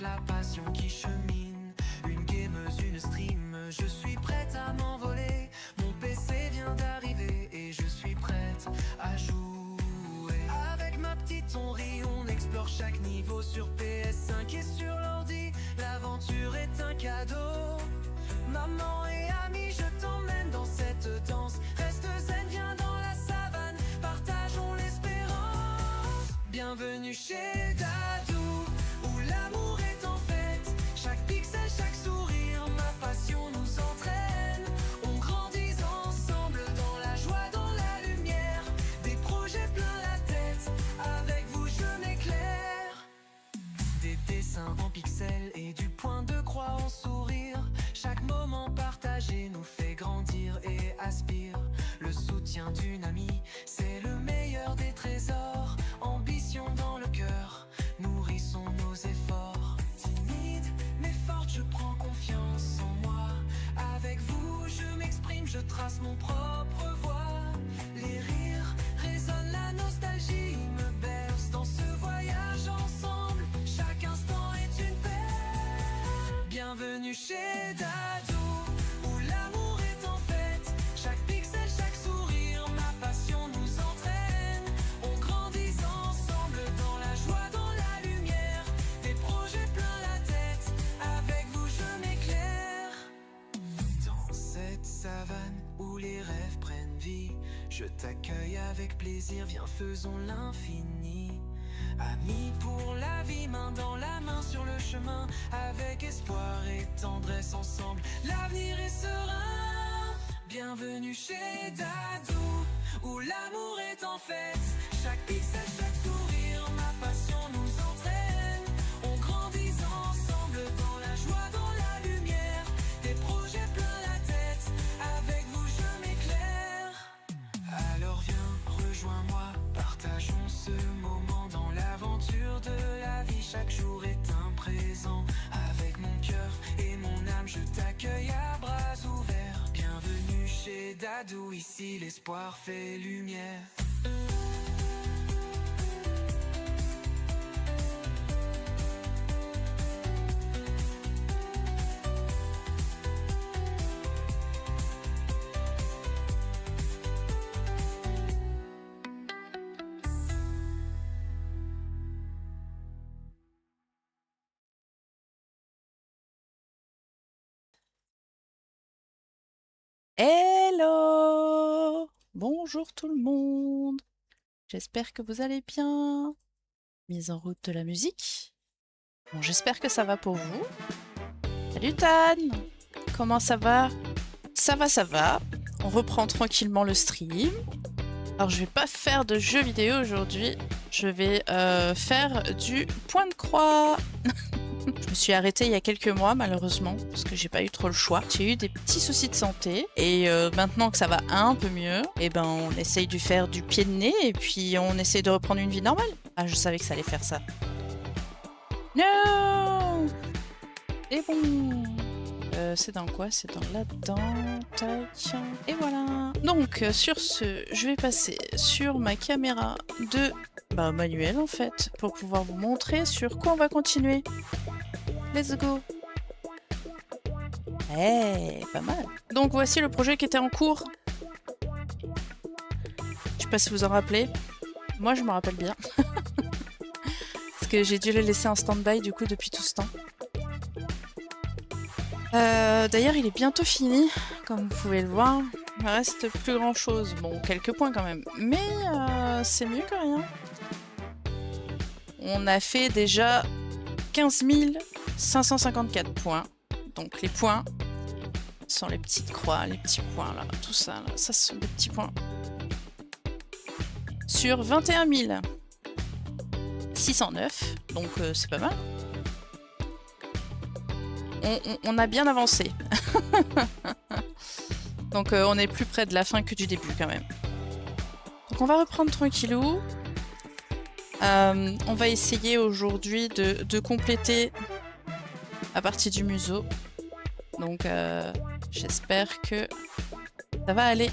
la passion qui chemine. Une gameuse, une stream, je suis prête à m'envoler. Mon PC vient d'arriver et je suis prête à jouer. Avec ma petite on rit, on explore chaque niveau sur PS5 et sur l'ordi. L'aventure est un cadeau. Maman et amis, je t'emmène dans cette danse. Reste zen, viens dans la savane, partageons l'espérance. Bienvenue chez Dadou, où l'amour est en fête. Chaque pixel, chaque sourire, ma passion nous entraîne. On grandit ensemble dans la joie, dans la lumière. Des projets plein la tête, avec vous je m'éclaire. Des dessins en pixels et du point de croix en sourire. Chaque moment partagé nous fait grandir et aspire. Le soutien d'une amie, c'est le meilleur des trésors. Ambition dans le cœur, nourrissons nos efforts. Timide mais forte, je prends confiance en moi. Avec vous je m'exprime, je trace mon propre voie. Les rires résonnent, la nostalgie me berce. Dans ce voyage ensemble, chaque instant est une paix. Bienvenue chez Dadou, où l'amour est en fête. Chaque pixel, chaque sourire, ma passion nous entraîne. On grandit ensemble dans la joie, dans la lumière. Des projets plein la tête, avec vous je m'éclaire. Dans cette savane où les rêves prennent vie, je t'accueille avec plaisir, viens faisons l'infini. Amis pour la vie, main dans la main sur le chemin. Avec espoir et tendresse ensemble, l'avenir est serein. Bienvenue chez Dadou, où l'amour est en fête. Chaque pixel, chaque sourire, ma passion nous entraîne. On grandit ensemble dans la joie, dans la lumière. Des projets plein la tête, avec vous je m'éclaire. Alors viens, rejoins-moi, partageons ce moment dans l'aventure de la vie. Chaque jour est un présent. Avec mon cœur et mon âme, je t'accueille à bras ouverts. Bienvenue chez Dadou, ici l'espoir fait lumière. Hello! Bonjour tout le monde! J'espère que vous allez bien. Mise en route de la musique. Bon, j'espère que ça va pour vous. Salut Tan! Comment ça va? Ça va, ça va. On reprend tranquillement le stream. Alors je vais pas faire de jeux vidéo aujourd'hui. Je vais faire du point de croix. Je me suis arrêtée il y a quelques mois malheureusement parce que j'ai pas eu trop le choix. J'ai eu des petits soucis de santé et maintenant que ça va un peu mieux, et ben on essaye de faire du pied de nez et puis on essaye de reprendre une vie normale. Ah, je savais que ça allait faire ça. Non! Et bon, c'est dans quoi? C'est dans là-dedans. Tac. Et voilà. Donc sur ce, je vais passer sur ma caméra de manuel en fait pour pouvoir vous montrer sur quoi on va continuer. Let's go. Pas mal. Donc voici le projet qui était en cours. Je sais pas si vous en rappelez. Moi je me rappelle bien. Parce que j'ai dû le laisser en stand-by du coup depuis tout ce temps. D'ailleurs il est bientôt fini, comme vous pouvez le voir. Il me reste plus grand chose. Bon, quelques points quand même. Mais c'est mieux que rien. On a fait déjà 15 554 points. Donc les points sont les petites croix, les petits points là, tout ça là, ça ce sont des petits points. Sur 21 609, donc c'est pas mal. On a bien avancé. Donc on est plus près de la fin que du début quand même. Donc on va reprendre tranquillou. On va essayer aujourd'hui de compléter à partir du museau. Donc j'espère que ça va aller.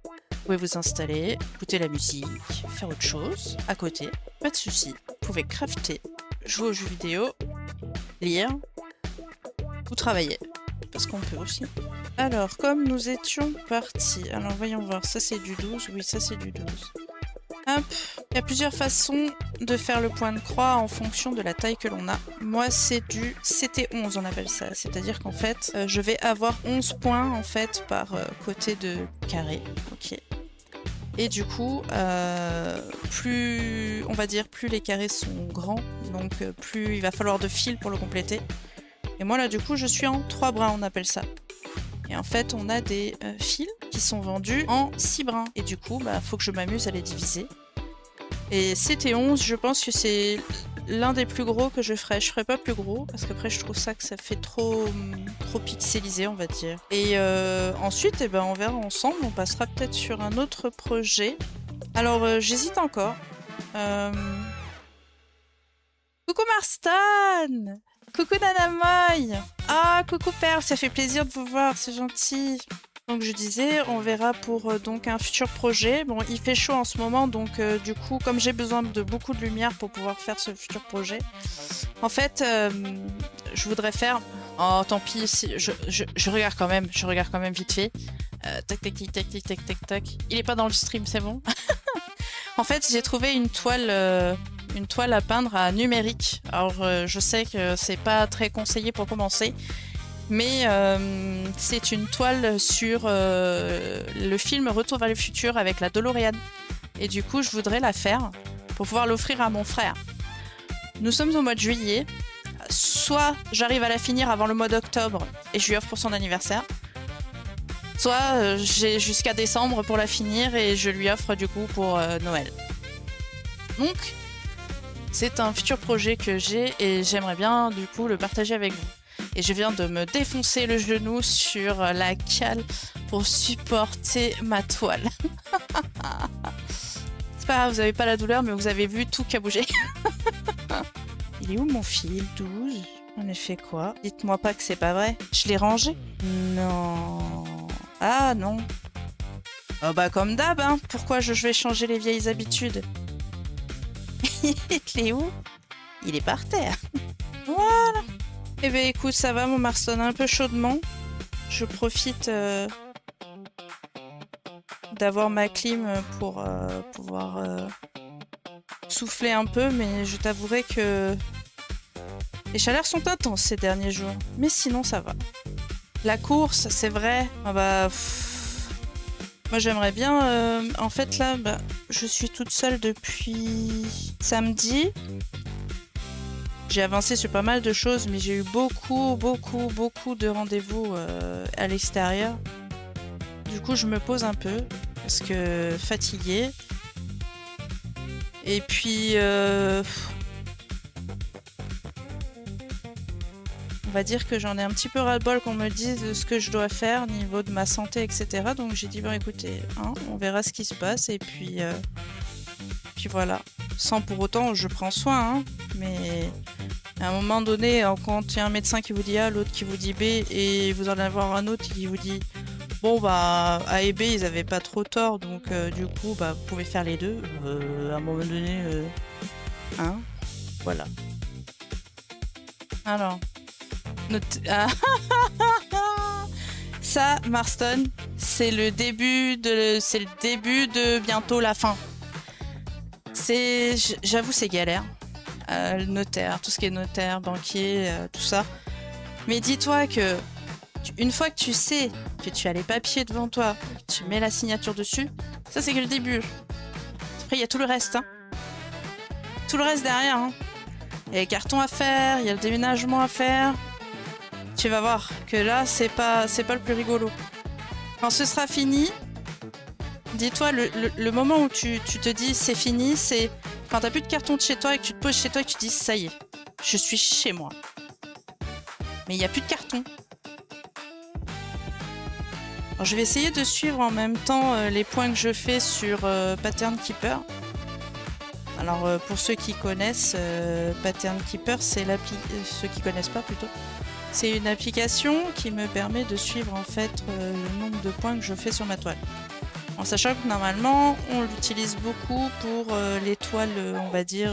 Vous pouvez vous installer, écouter la musique, faire autre chose à côté, pas de soucis. Vous pouvez crafter, jouer aux jeux vidéo lire ou travailler. Parce qu'on peut aussi. Alors, comme nous étions partis... Alors, voyons voir. Ça, c'est du 12. Oui, ça, c'est du 12. Hop. Il y a plusieurs façons de faire le point de croix en fonction de la taille que l'on a. Moi, c'est du CT11, on appelle ça. C'est-à-dire qu'en fait, je vais avoir 11 points, en fait, par côté de carré. Ok. Et du coup, plus, on va dire, plus les carrés sont grands, donc plus il va falloir de fils pour le compléter. Et moi, là, du coup, je suis en 3 brins, on appelle ça. Et en fait, on a des fils qui sont vendus en 6 brins. Et du coup, bah, faut que je m'amuse à les diviser. Et CT11, je pense que c'est l'un des plus gros que je ferai. Je ferai pas plus gros, parce qu'après, je trouve ça que ça fait trop pixelisé, on va dire. Et ensuite, eh ben, on verra ensemble. On passera peut-être sur un autre projet. Alors, j'hésite encore. Coucou Marston! Coucou Nanamoy! Ah, coucou Perle, ça fait plaisir de vous voir, c'est gentil. Donc je disais, on verra pour donc un futur projet. Bon, il fait chaud en ce moment, donc du coup, comme j'ai besoin de beaucoup de lumière pour pouvoir faire ce futur projet, en fait, je voudrais faire... Oh, tant pis, je regarde quand même, vite fait. Tac, tac, tac, tac, tac, tac, tac, tac. Il est pas dans le stream, c'est bon. En fait, j'ai trouvé une toile à peindre à numérique. Alors, je sais que c'est pas très conseillé pour commencer, mais c'est une toile sur le film Retour vers le futur avec la DeLorean. Et du coup, je voudrais la faire pour pouvoir l'offrir à mon frère. Nous sommes au mois de juillet. Soit j'arrive à la finir avant le mois d'octobre et je lui offre pour son anniversaire. Soit j'ai jusqu'à décembre pour la finir et je lui offre du coup pour Noël. Donc, c'est un futur projet que j'ai et j'aimerais bien du coup le partager avec vous. Et je viens de me défoncer le genou sur la cale pour supporter ma toile. C'est pas grave, vous avez pas la douleur, mais vous avez vu tout qui a bougé. Il est où mon fil 12? On a fait quoi? Dites-moi pas que c'est pas vrai. Je l'ai rangé? Non. Ah non. Oh bah comme d'hab, hein. Pourquoi je vais changer les vieilles habitudes? Il est où? Il est par terre. Voilà. Eh ben écoute, ça va mon Marston, un peu chaudement. Je profite d'avoir ma clim pour pouvoir souffler un peu, mais je t'avouerai que les chaleurs sont intenses ces derniers jours. Mais sinon, ça va. La course, c'est vrai. Ah bah, moi, j'aimerais bien... en fait, là, bah, je suis toute seule depuis samedi. J'ai avancé sur pas mal de choses, mais j'ai eu beaucoup de rendez-vous à l'extérieur. Du coup, je me pose un peu, parce que fatiguée. Et puis... on va dire que j'en ai un petit peu ras-le-bol qu'on me dise de ce que je dois faire au niveau de ma santé, etc. Donc j'ai dit, bon écoutez, hein, on verra ce qui se passe et puis voilà. Sans pour autant, je prends soin, hein, mais à un moment donné, quand il y a un médecin qui vous dit A, l'autre qui vous dit B, et vous en avez un autre qui vous dit, bon bah A et B, ils avaient pas trop tort, donc du coup, bah vous pouvez faire les deux. À un moment donné, hein, voilà. Alors... Ça, Marston, c'est le début de bientôt la fin. J'avoue, c'est galère. Le notaire, tout ce qui est notaire, banquier, tout ça. Mais dis-toi que une fois que tu sais que tu as les papiers devant toi, que tu mets la signature dessus, ça c'est que le début. Après, il y a tout le reste. Hein. Tout le reste derrière. Hein. Il y a les cartons à faire, il y a le déménagement à faire. Tu vas voir que là, c'est pas le plus rigolo. Quand ce sera fini, dis-toi, le moment où tu te dis c'est fini, c'est quand t'as plus de carton de chez toi et que tu te poses chez toi et que tu te dis ça y est, je suis chez moi. Mais il n'y a plus de carton. Alors, je vais essayer de suivre en même temps les points que je fais sur Pattern Keeper. Alors pour ceux qui connaissent, Pattern Keeper, c'est l'appli... ceux qui connaissent pas plutôt. C'est une application qui me permet de suivre en fait le nombre de points que je fais sur ma toile. En sachant que normalement, on l'utilise beaucoup pour les toiles, on va dire,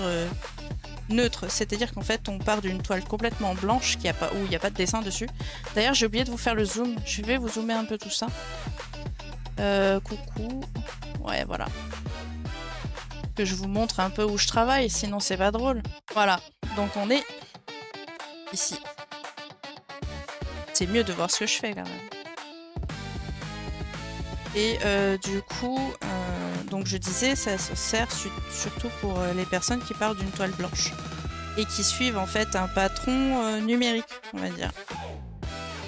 neutre, c'est-à-dire qu'en fait on part d'une toile complètement blanche qui a pas, où il n'y a pas de dessin dessus. D'ailleurs j'ai oublié de vous faire le zoom, je vais vous zoomer un peu tout ça. Coucou, ouais voilà. Que je vous montre un peu où je travaille, sinon c'est pas drôle. Voilà, donc on est ici. C'est mieux de voir ce que je fais quand même. Et du coup, donc je disais, ça se sert surtout pour les personnes qui partent d'une toile blanche et qui suivent en fait un patron numérique, on va dire.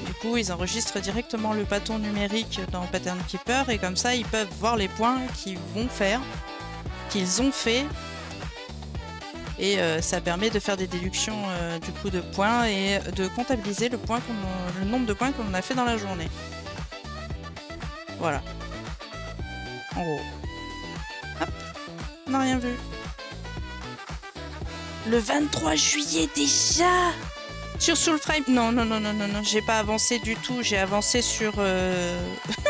Du coup, ils enregistrent directement le patron numérique dans Pattern Keeper et comme ça, ils peuvent voir les points qu'ils vont faire, qu'ils ont fait. Et ça permet de faire des déductions du coup de points et de comptabiliser le nombre de points qu'on a fait dans la journée. Voilà. En gros. Hop, on n'a rien vu. Le 23 juillet déjà! Sur Soulframe? Non, j'ai pas avancé du tout. J'ai avancé sur,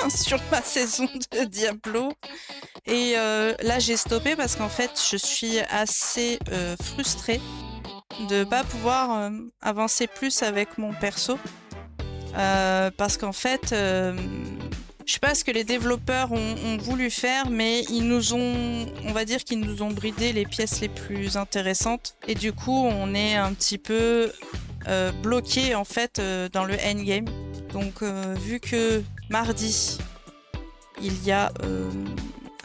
sur ma saison de Diablo. Et là, j'ai stoppé parce qu'en fait, je suis assez frustrée de pas pouvoir avancer plus avec mon perso. Parce qu'en fait, je sais pas ce que les développeurs ont voulu faire, mais ils nous ont, on va dire qu'ils nous ont bridé les pièces les plus intéressantes. Et du coup, on est un petit peu bloqué en fait dans le endgame. Donc, vu que mardi, il y a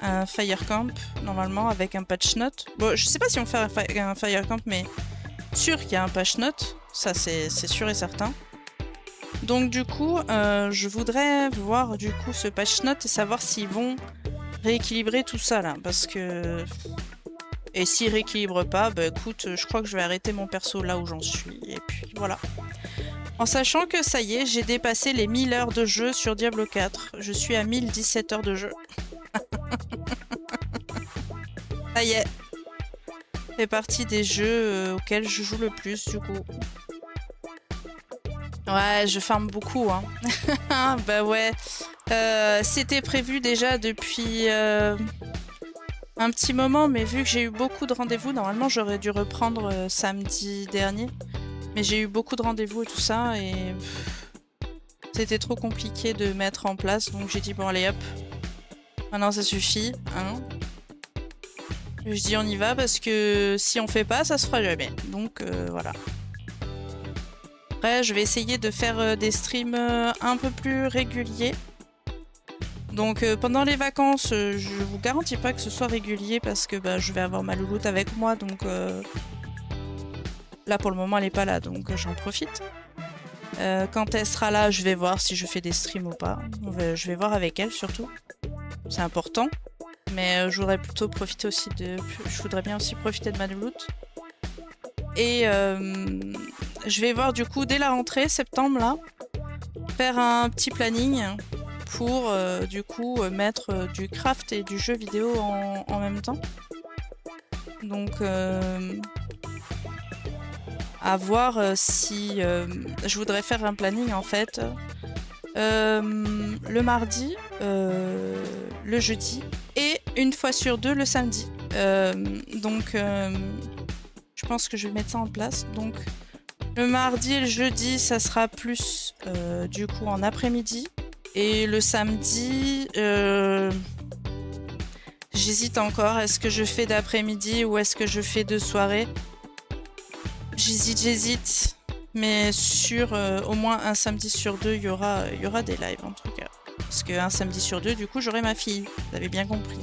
un Fire Camp, normalement, avec un patch note. Bon, je sais pas si on fait un Fire Camp, mais sûr qu'il y a un patch note. Ça, c'est sûr et certain. Donc du coup, je voudrais voir du coup ce patch note et savoir s'ils vont rééquilibrer tout ça là, parce que... Et s'ils rééquilibrent pas, bah écoute, je crois que je vais arrêter mon perso là où j'en suis, et puis voilà. En sachant que ça y est, j'ai dépassé les 1000 heures de jeu sur Diablo 4. Je suis à 1017 heures de jeu. Ça y est. Ça fait partie des jeux auxquels je joue le plus du coup. Ouais, je farme beaucoup, hein. Bah ouais. C'était prévu déjà depuis un petit moment, mais vu que j'ai eu beaucoup de rendez-vous, normalement j'aurais dû reprendre samedi dernier. Mais j'ai eu beaucoup de rendez-vous et tout ça, et c'était trop compliqué de mettre en place, donc j'ai dit bon allez hop, maintenant ça suffit, hein. Je dis on y va parce que si on fait pas, ça se fera jamais. Donc voilà. Après, je vais essayer de faire des streams un peu plus réguliers. Donc pendant les vacances, je vous garantis pas que ce soit régulier parce que bah, je vais avoir ma louloute avec moi. Donc là pour le moment elle est pas là, donc j'en profite. Quand elle sera là, je vais voir si je fais des streams ou pas. Je vais voir avec elle surtout. C'est important. Mais je voudrais plutôt profiter aussi de... Je voudrais bien aussi profiter de ma louloute. Et je vais voir du coup dès la rentrée, septembre là, faire un petit planning pour du coup mettre du craft et du jeu vidéo en même temps. Donc à voir si je voudrais faire un planning en fait le mardi, le jeudi et une fois sur deux le samedi. Donc je pense que je vais mettre ça en place. Donc le mardi et le jeudi, ça sera plus du coup en après-midi. Et le samedi, j'hésite encore. Est-ce que je fais d'après-midi ou est-ce que je fais de soirée? J'hésite. Mais sur au moins un samedi sur deux, il y aura des lives en tout cas. Parce qu'un samedi sur deux, du coup, j'aurai ma fille. Vous avez bien compris.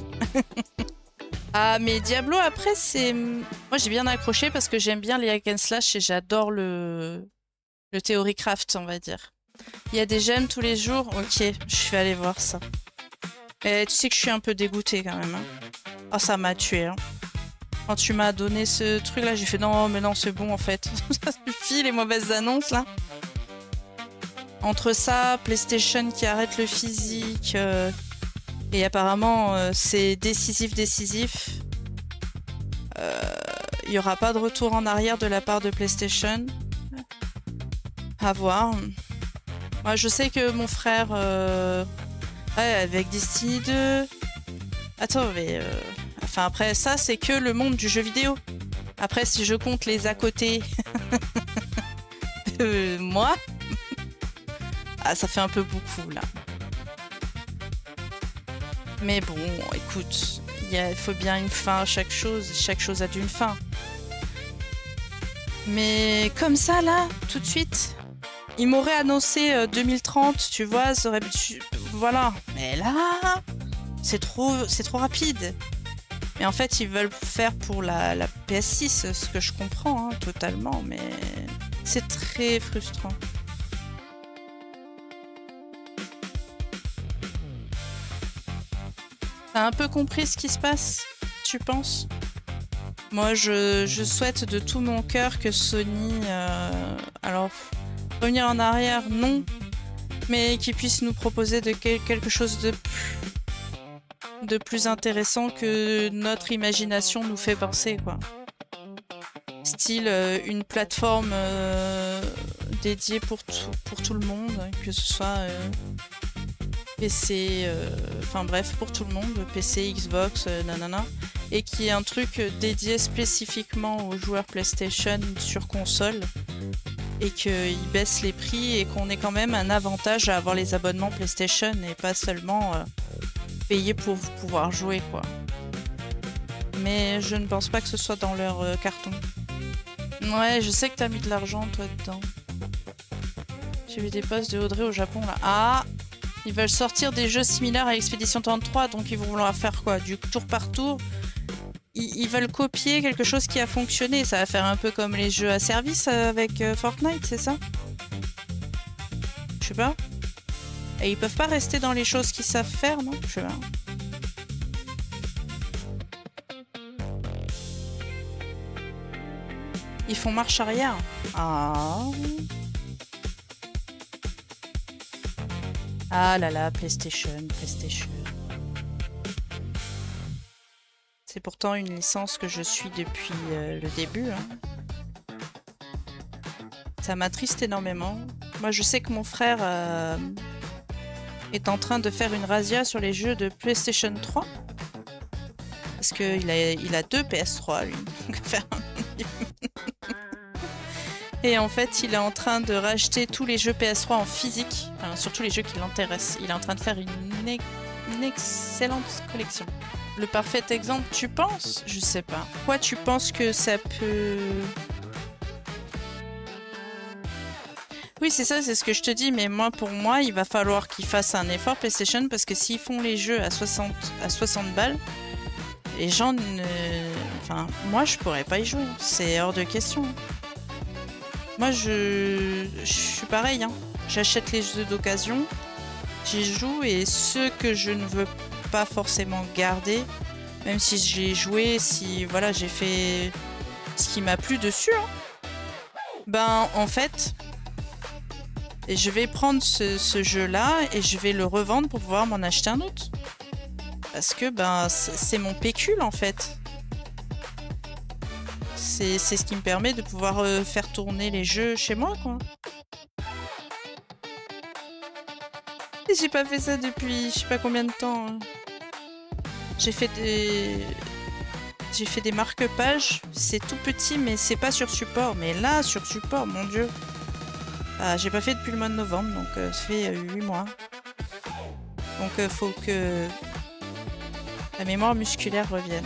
Ah, mais Diablo, après, c'est... Moi, j'ai bien accroché parce que j'aime bien les hack and slash et j'adore le theory craft, on va dire. Il y a des gemmes tous les jours. Ok, je vais aller voir ça. Et tu sais que je suis un peu dégoûtée quand même. Hein. Oh, ça m'a tué. Hein. Quand tu m'as donné ce truc-là, j'ai fait non, mais non, c'est bon en fait. Ça suffit, les mauvaises annonces, là. Entre ça, PlayStation qui arrête le physique... Et apparemment, c'est décisif. Il n'y aura pas de retour en arrière de la part de PlayStation. À voir. Moi, je sais que mon frère... ouais, avec Destiny 2... Attends, mais... Enfin, après, ça, c'est que le monde du jeu vidéo. Après, si je compte les à côté de moi, ah, ça fait un peu beaucoup là. Mais bon, écoute, il faut bien une fin à chaque chose a d'une fin. Mais comme ça là, tout de suite, ils m'auraient annoncé 2030, tu vois, ça aurait... Voilà. Mais là, c'est trop rapide. Et en fait, ils veulent faire pour la PS6, ce que je comprends totalement, mais c'est très frustrant. T'as un peu compris ce qui se passe, tu penses? Moi, je souhaite de tout mon cœur que Sony... alors, revenir en arrière, non, mais qu'ils puissent nous proposer quelque chose de plus intéressant que notre imagination nous fait penser, quoi. Style une plateforme dédiée pour tout le monde, que ce soit PC, enfin bref, pour tout le monde, PC, Xbox, nanana, et qui est un truc dédié spécifiquement aux joueurs PlayStation sur console, et qu'ils baissent les prix et qu'on ait quand même un avantage à avoir les abonnements PlayStation et pas seulement payer pour pouvoir jouer, quoi. Mais je ne pense pas que ce soit dans leur carton. Ouais, je sais que t'as mis de l'argent, toi, dedans. J'ai vu des posts de Audrey au Japon, là. Ah! Ils veulent sortir des jeux similaires à Expedition 33, donc ils vont vouloir faire quoi? Du tour par tour. Ils veulent copier quelque chose qui a fonctionné. Ça va faire un peu comme les jeux à service avec Fortnite, c'est ça? Je sais pas. Et ils peuvent pas rester dans les choses qu'ils savent faire, non? Je sais pas. Ils font marche arrière. Ah. Ah là là, PlayStation. C'est pourtant une licence que je suis depuis le début. Ça m'attriste énormément. Moi, je sais que mon frère est en train de faire une razzia sur les jeux de PlayStation 3. Parce qu'il a 2 PS3, lui. Et en fait, il est en train de racheter tous les jeux PS3 en physique. Enfin, surtout les jeux qui l'intéressent. Il est en train de faire une excellente collection. Le parfait exemple, tu penses? Je sais pas. Quoi, tu penses que ça peut... Oui, c'est ça, c'est ce que je te dis. Mais moi, pour moi, il va falloir qu'ils fassent un effort PlayStation. Parce que s'ils font les jeux à 60 balles, les gens ne... Enfin, moi, je pourrais pas y jouer. C'est hors de question. Moi, je suis pareil. J'achète les jeux d'occasion, j'y joue, et ceux que je ne veux pas forcément garder, même si j'ai joué, si voilà, j'ai fait ce qui m'a plu dessus, ben en fait, je vais prendre ce jeu-là et je vais le revendre pour pouvoir m'en acheter un autre. Parce que ben c'est mon pécule en fait. C'est ce qui me permet de pouvoir faire tourner les jeux chez moi, quoi. Et j'ai pas fait ça depuis je sais pas combien de temps. J'ai fait des marque-pages. C'est tout petit, mais c'est pas sur support. Mais là, sur support, mon dieu. Ah, j'ai pas fait depuis le mois de novembre, donc ça fait 8 mois. Donc faut que la mémoire musculaire revienne.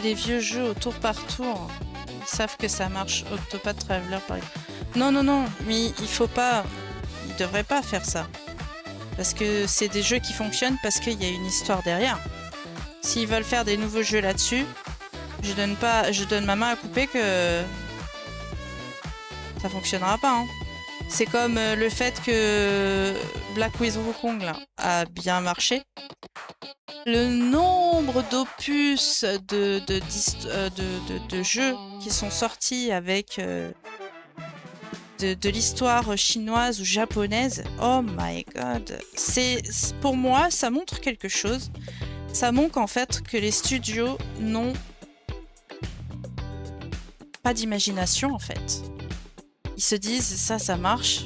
Les vieux jeux au tour par tour, ils savent que ça marche. Octopath Traveler, par exemple. Non, mais il faut pas... Ils devraient pas faire ça. Parce que c'est des jeux qui fonctionnent parce qu'il y a une histoire derrière. S'ils veulent faire des nouveaux jeux là-dessus, je donne ma main à couper que... ça fonctionnera pas. C'est comme le fait que Black Widow Wukong là, a bien marché. Le nombre d'opus de jeux qui sont sortis avec de l'histoire chinoise ou japonaise, oh my god, pour moi ça montre quelque chose. Ça montre en fait que les studios n'ont pas d'imagination en fait. Ils se disent ça marche.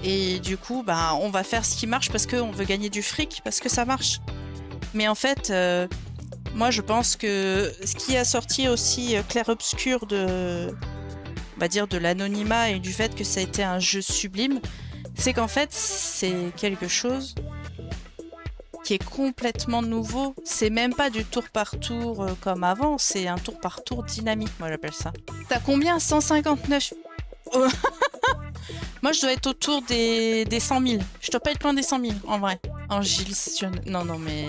Et du coup, bah, on va faire ce qui marche parce qu'on veut gagner du fric, parce que ça marche. Mais en fait, moi je pense que ce qui a sorti aussi clair-obscur de, on va dire, de l'anonymat et du fait que ça a été un jeu sublime, c'est qu'en fait, c'est quelque chose qui est complètement nouveau. C'est même pas du tour par tour comme avant, c'est un tour par tour dynamique, moi j'appelle ça. T'as combien? 159. Oh. Moi je dois être autour des 100 000. Je dois pas être loin des 100 000 en vrai. Angile, non, non, mais.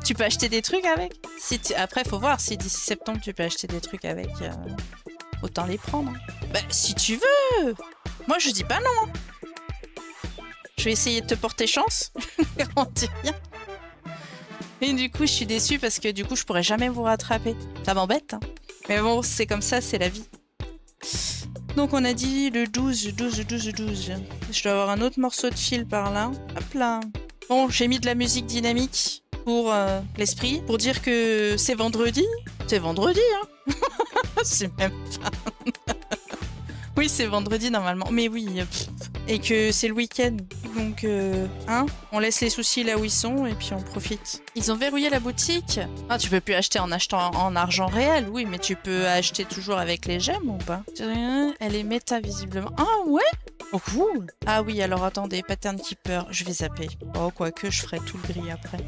Tu peux acheter des trucs avec si Après, faut voir si d'ici septembre tu peux acheter des trucs avec. Autant les prendre. Bah, si tu veux. Moi je dis pas non. Je vais essayer de te porter chance. Garantis rien. Et du coup, je suis déçue parce que du coup, je pourrais jamais vous rattraper. Ça m'embête, hein. Mais bon, c'est comme ça, c'est la vie. Donc, on a dit le 12. Je dois avoir un autre morceau de fil par là. Hop là. Bon, j'ai mis de la musique dynamique pour l'esprit. Pour dire que c'est vendredi. C'est vendredi, hein. C'est même pas... Oui, c'est vendredi normalement. Mais oui, et que c'est le week-end. Donc, hein, on laisse les soucis là où ils sont et puis on profite. Ils ont verrouillé la boutique. Ah, tu peux plus acheter en achetant en argent réel, oui, mais tu peux acheter toujours avec les gemmes ou pas? Elle est méta visiblement. Ah ouais? Oh cool. Ah oui, alors attendez, Pattern Keeper, je vais zapper. Oh, quoique, je ferai tout le gris après.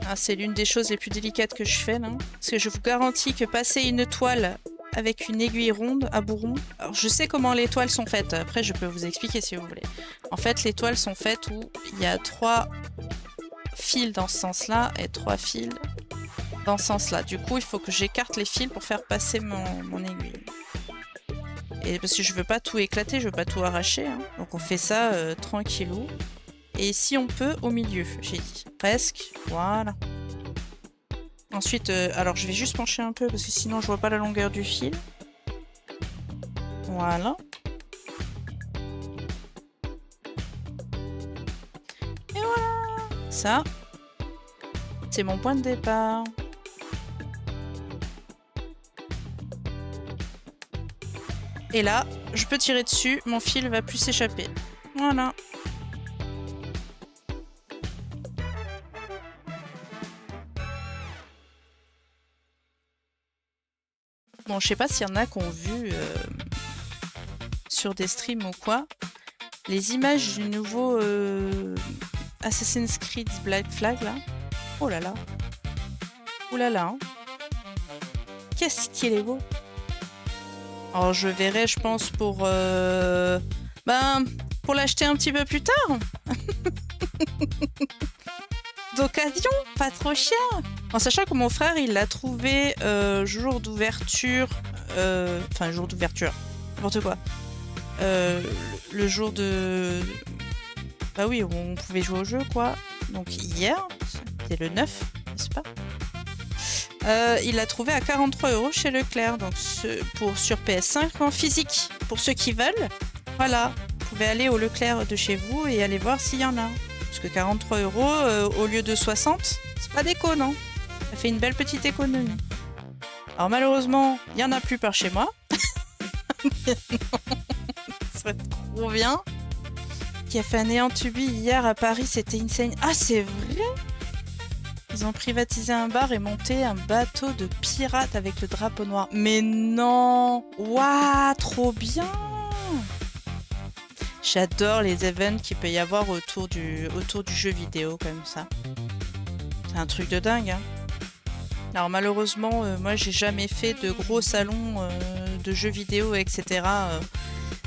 Ah, c'est l'une des choses les plus délicates que je fais, là. Parce que je vous garantis que passer une toile avec une aiguille ronde à bourron. Alors, je sais comment les toiles sont faites. Après, je peux vous expliquer si vous voulez. En fait, les toiles sont faites où il y a 3 fils dans ce sens-là et 3 fils dans ce sens-là. Du coup, il faut que j'écarte les fils pour faire passer mon aiguille. Et parce que je veux pas tout éclater, je veux pas tout arracher, hein. Donc on fait ça tranquillou. Et si on peut, au milieu, j'ai dit. Presque. Voilà. Ensuite, alors je vais juste pencher un peu parce que sinon je vois pas la longueur du fil. Voilà. Et voilà. Ça, c'est mon point de départ. Et là, je peux tirer dessus, mon fil va plus s'échapper. Voilà. Bon, je sais pas s'il y en a qui ont vu sur des streams ou quoi, les images du nouveau Assassin's Creed Black Flag là. Oh là là. Oh là là. Hein. Qu'est-ce qu'il est beau. Alors je verrai, je pense, pour l'acheter un petit peu plus tard. D'occasion, pas trop cher. En sachant que mon frère, il l'a trouvé jour d'ouverture. Enfin, jour d'ouverture. N'importe quoi. Le jour de... Bah oui, on pouvait jouer au jeu, quoi. Donc hier, c'était le 9, n'est-ce pas? Il l'a trouvé à 43 € chez Leclerc. Donc sur PS5 en physique. Pour ceux qui veulent, voilà. Vous pouvez aller au Leclerc de chez vous et aller voir s'il y en a. Parce que 43 € au lieu de 60, c'est pas déco, non? Ça fait une belle petite économie. Alors malheureusement, il n'y en a plus par chez moi. Ça serait trop bien. Qui a fait un néant tubi hier à Paris, c'était insane. Ah, c'est vrai? Ils ont privatisé un bar et monté un bateau de pirates avec le drapeau noir. Mais non! Waouh, trop bien! J'adore les events qu'il peut y avoir autour du jeu vidéo comme ça. C'est un truc de dingue, hein. Alors malheureusement, moi j'ai jamais fait de gros salons de jeux vidéo, etc.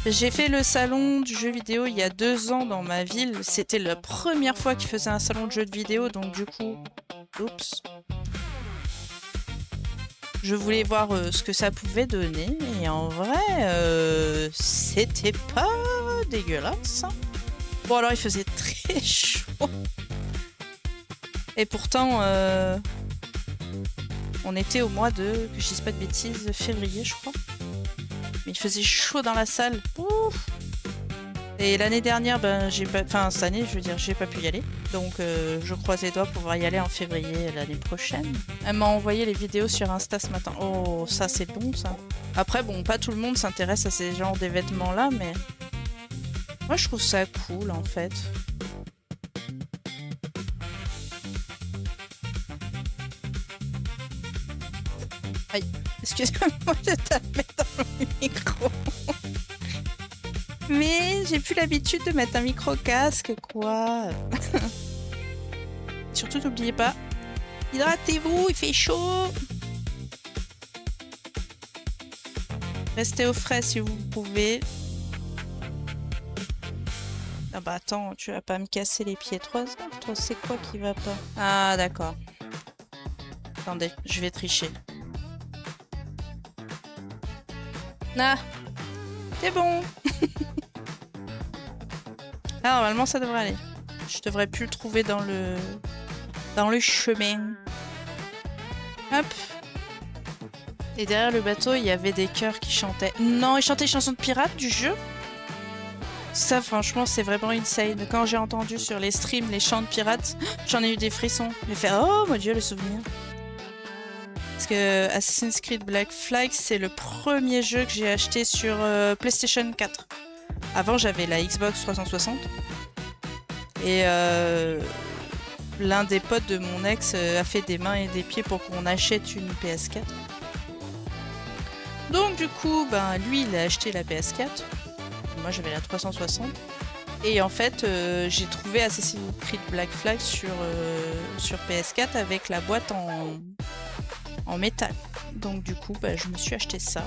J'ai fait le salon du jeu vidéo il y a 2 ans dans ma ville. C'était la première fois qu'ils faisaient un salon de jeux de vidéo, donc du coup... Oups. Je voulais voir ce que ça pouvait donner, et en vrai, c'était pas dégueulasse. Bon alors il faisait très chaud. Et pourtant, on était au mois de, que je dise pas de bêtises, février je crois. Mais il faisait chaud dans la salle. Ouf. Et l'année dernière, cette année, je veux dire, j'ai pas pu y aller. Donc, je croise les doigts pour pouvoir y aller en février l'année prochaine. Elle m'a envoyé les vidéos sur Insta ce matin. Oh, ça, c'est bon, ça. Après, bon, pas tout le monde s'intéresse à ces genres d'événements-là, mais Moi, je trouve ça cool, en fait. Aïe, excusez-moi, je tapais dans le micro. Mais j'ai plus l'habitude de mettre un micro-casque, quoi. Surtout, n'oubliez pas, hydratez-vous, il fait chaud. Restez au frais si vous pouvez. Ah bah attends, tu vas pas me casser les pieds 3 heures, toi, c'est quoi qui va pas? Ah d'accord. Attendez, je vais tricher. Ah, c'est bon. Ah, normalement ça devrait aller. Je devrais plus le trouver dans le chemin. Hop. Et derrière le bateau, il y avait des chœurs qui chantaient. Non, ils chantaient les chansons de pirates du jeu. Ça, franchement, c'est vraiment insane. Quand j'ai entendu sur les streams les chants de pirates, j'en ai eu des frissons. J'ai fait oh mon dieu, le souvenir. Parce que Assassin's Creed Black Flag, c'est le premier jeu que j'ai acheté sur PlayStation 4. Avant, j'avais la Xbox 360. Et l'un des potes de mon ex a fait des mains et des pieds pour qu'on achète une PS4. Donc du coup, ben, lui, il a acheté la PS4. Moi, j'avais la 360. Et en fait, j'ai trouvé Assassin's Creed Black Flag sur PS4 avec la boîte en métal. Donc du coup, bah, je me suis acheté ça.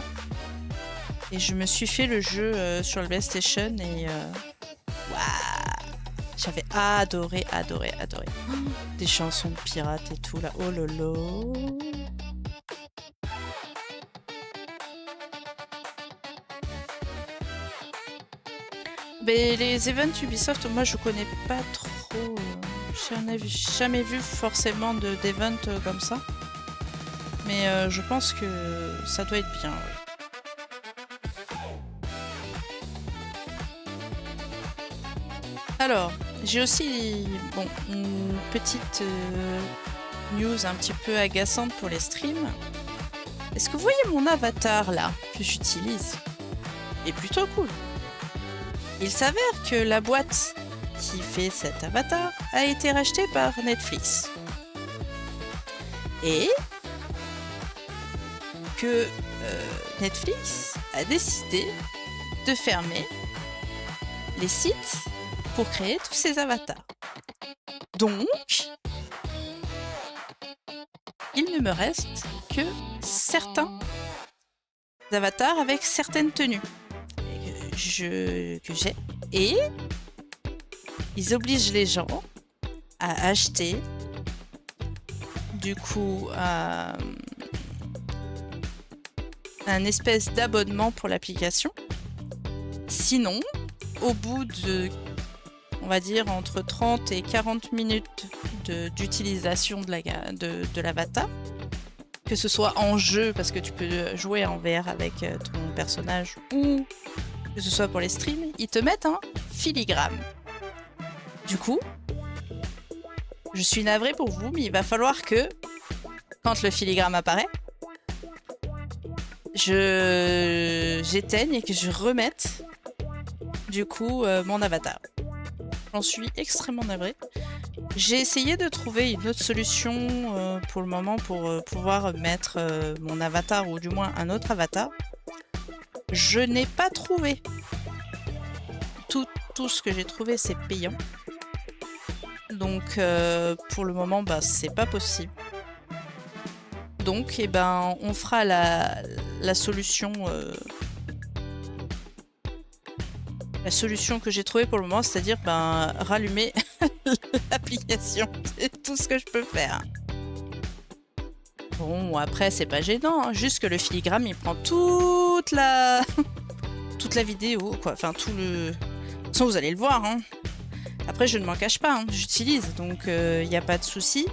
Et je me suis fait le jeu sur le PlayStation et j'avais adoré. Oh, des chansons de pirates et tout là. Oh lolo. Mais les events Ubisoft, moi je connais pas trop. J'en ai jamais vu forcément d'event comme ça. Mais je pense que ça doit être bien, oui. Alors, j'ai aussi une petite news un petit peu agaçante pour les streams. Est-ce que vous voyez mon avatar là que j'utilise? Il est plutôt cool. Il s'avère que la boîte qui fait cet avatar a été rachetée par Netflix. Et que Netflix a décidé de fermer les sites pour créer tous ces avatars. Donc, il ne me reste que certains avatars avec certaines tenues que j'ai. Et ils obligent les gens à acheter du coup un espèce d'abonnement pour l'application. Sinon, au bout de, on va dire, entre 30 et 40 minutes d'utilisation de l'avatar, que ce soit en jeu, parce que tu peux jouer en VR avec ton personnage, ou que ce soit pour les streams, ils te mettent un filigrane. Du coup, je suis navrée pour vous, mais il va falloir que, quand le filigrane apparaît, j'éteigne et que je remette du coup mon avatar. J'en suis extrêmement navrée. J'ai essayé de trouver une autre solution pour le moment pour pouvoir mettre mon avatar ou du moins un autre avatar. Je n'ai pas trouvé. Tout ce que j'ai trouvé c'est payant. Donc pour le moment bah, c'est pas possible. Donc, eh ben, on fera la solution que j'ai trouvée pour le moment, c'est-à-dire ben, rallumer l'application. C'est tout ce que je peux faire. Bon, après, c'est pas gênant, hein, juste que le filigrane, il prend toute la vidéo, quoi. Enfin, tout le... De toute façon, vous allez le voir, hein. Après, je ne m'en cache pas, hein. J'utilise, donc il n'y a pas de souci.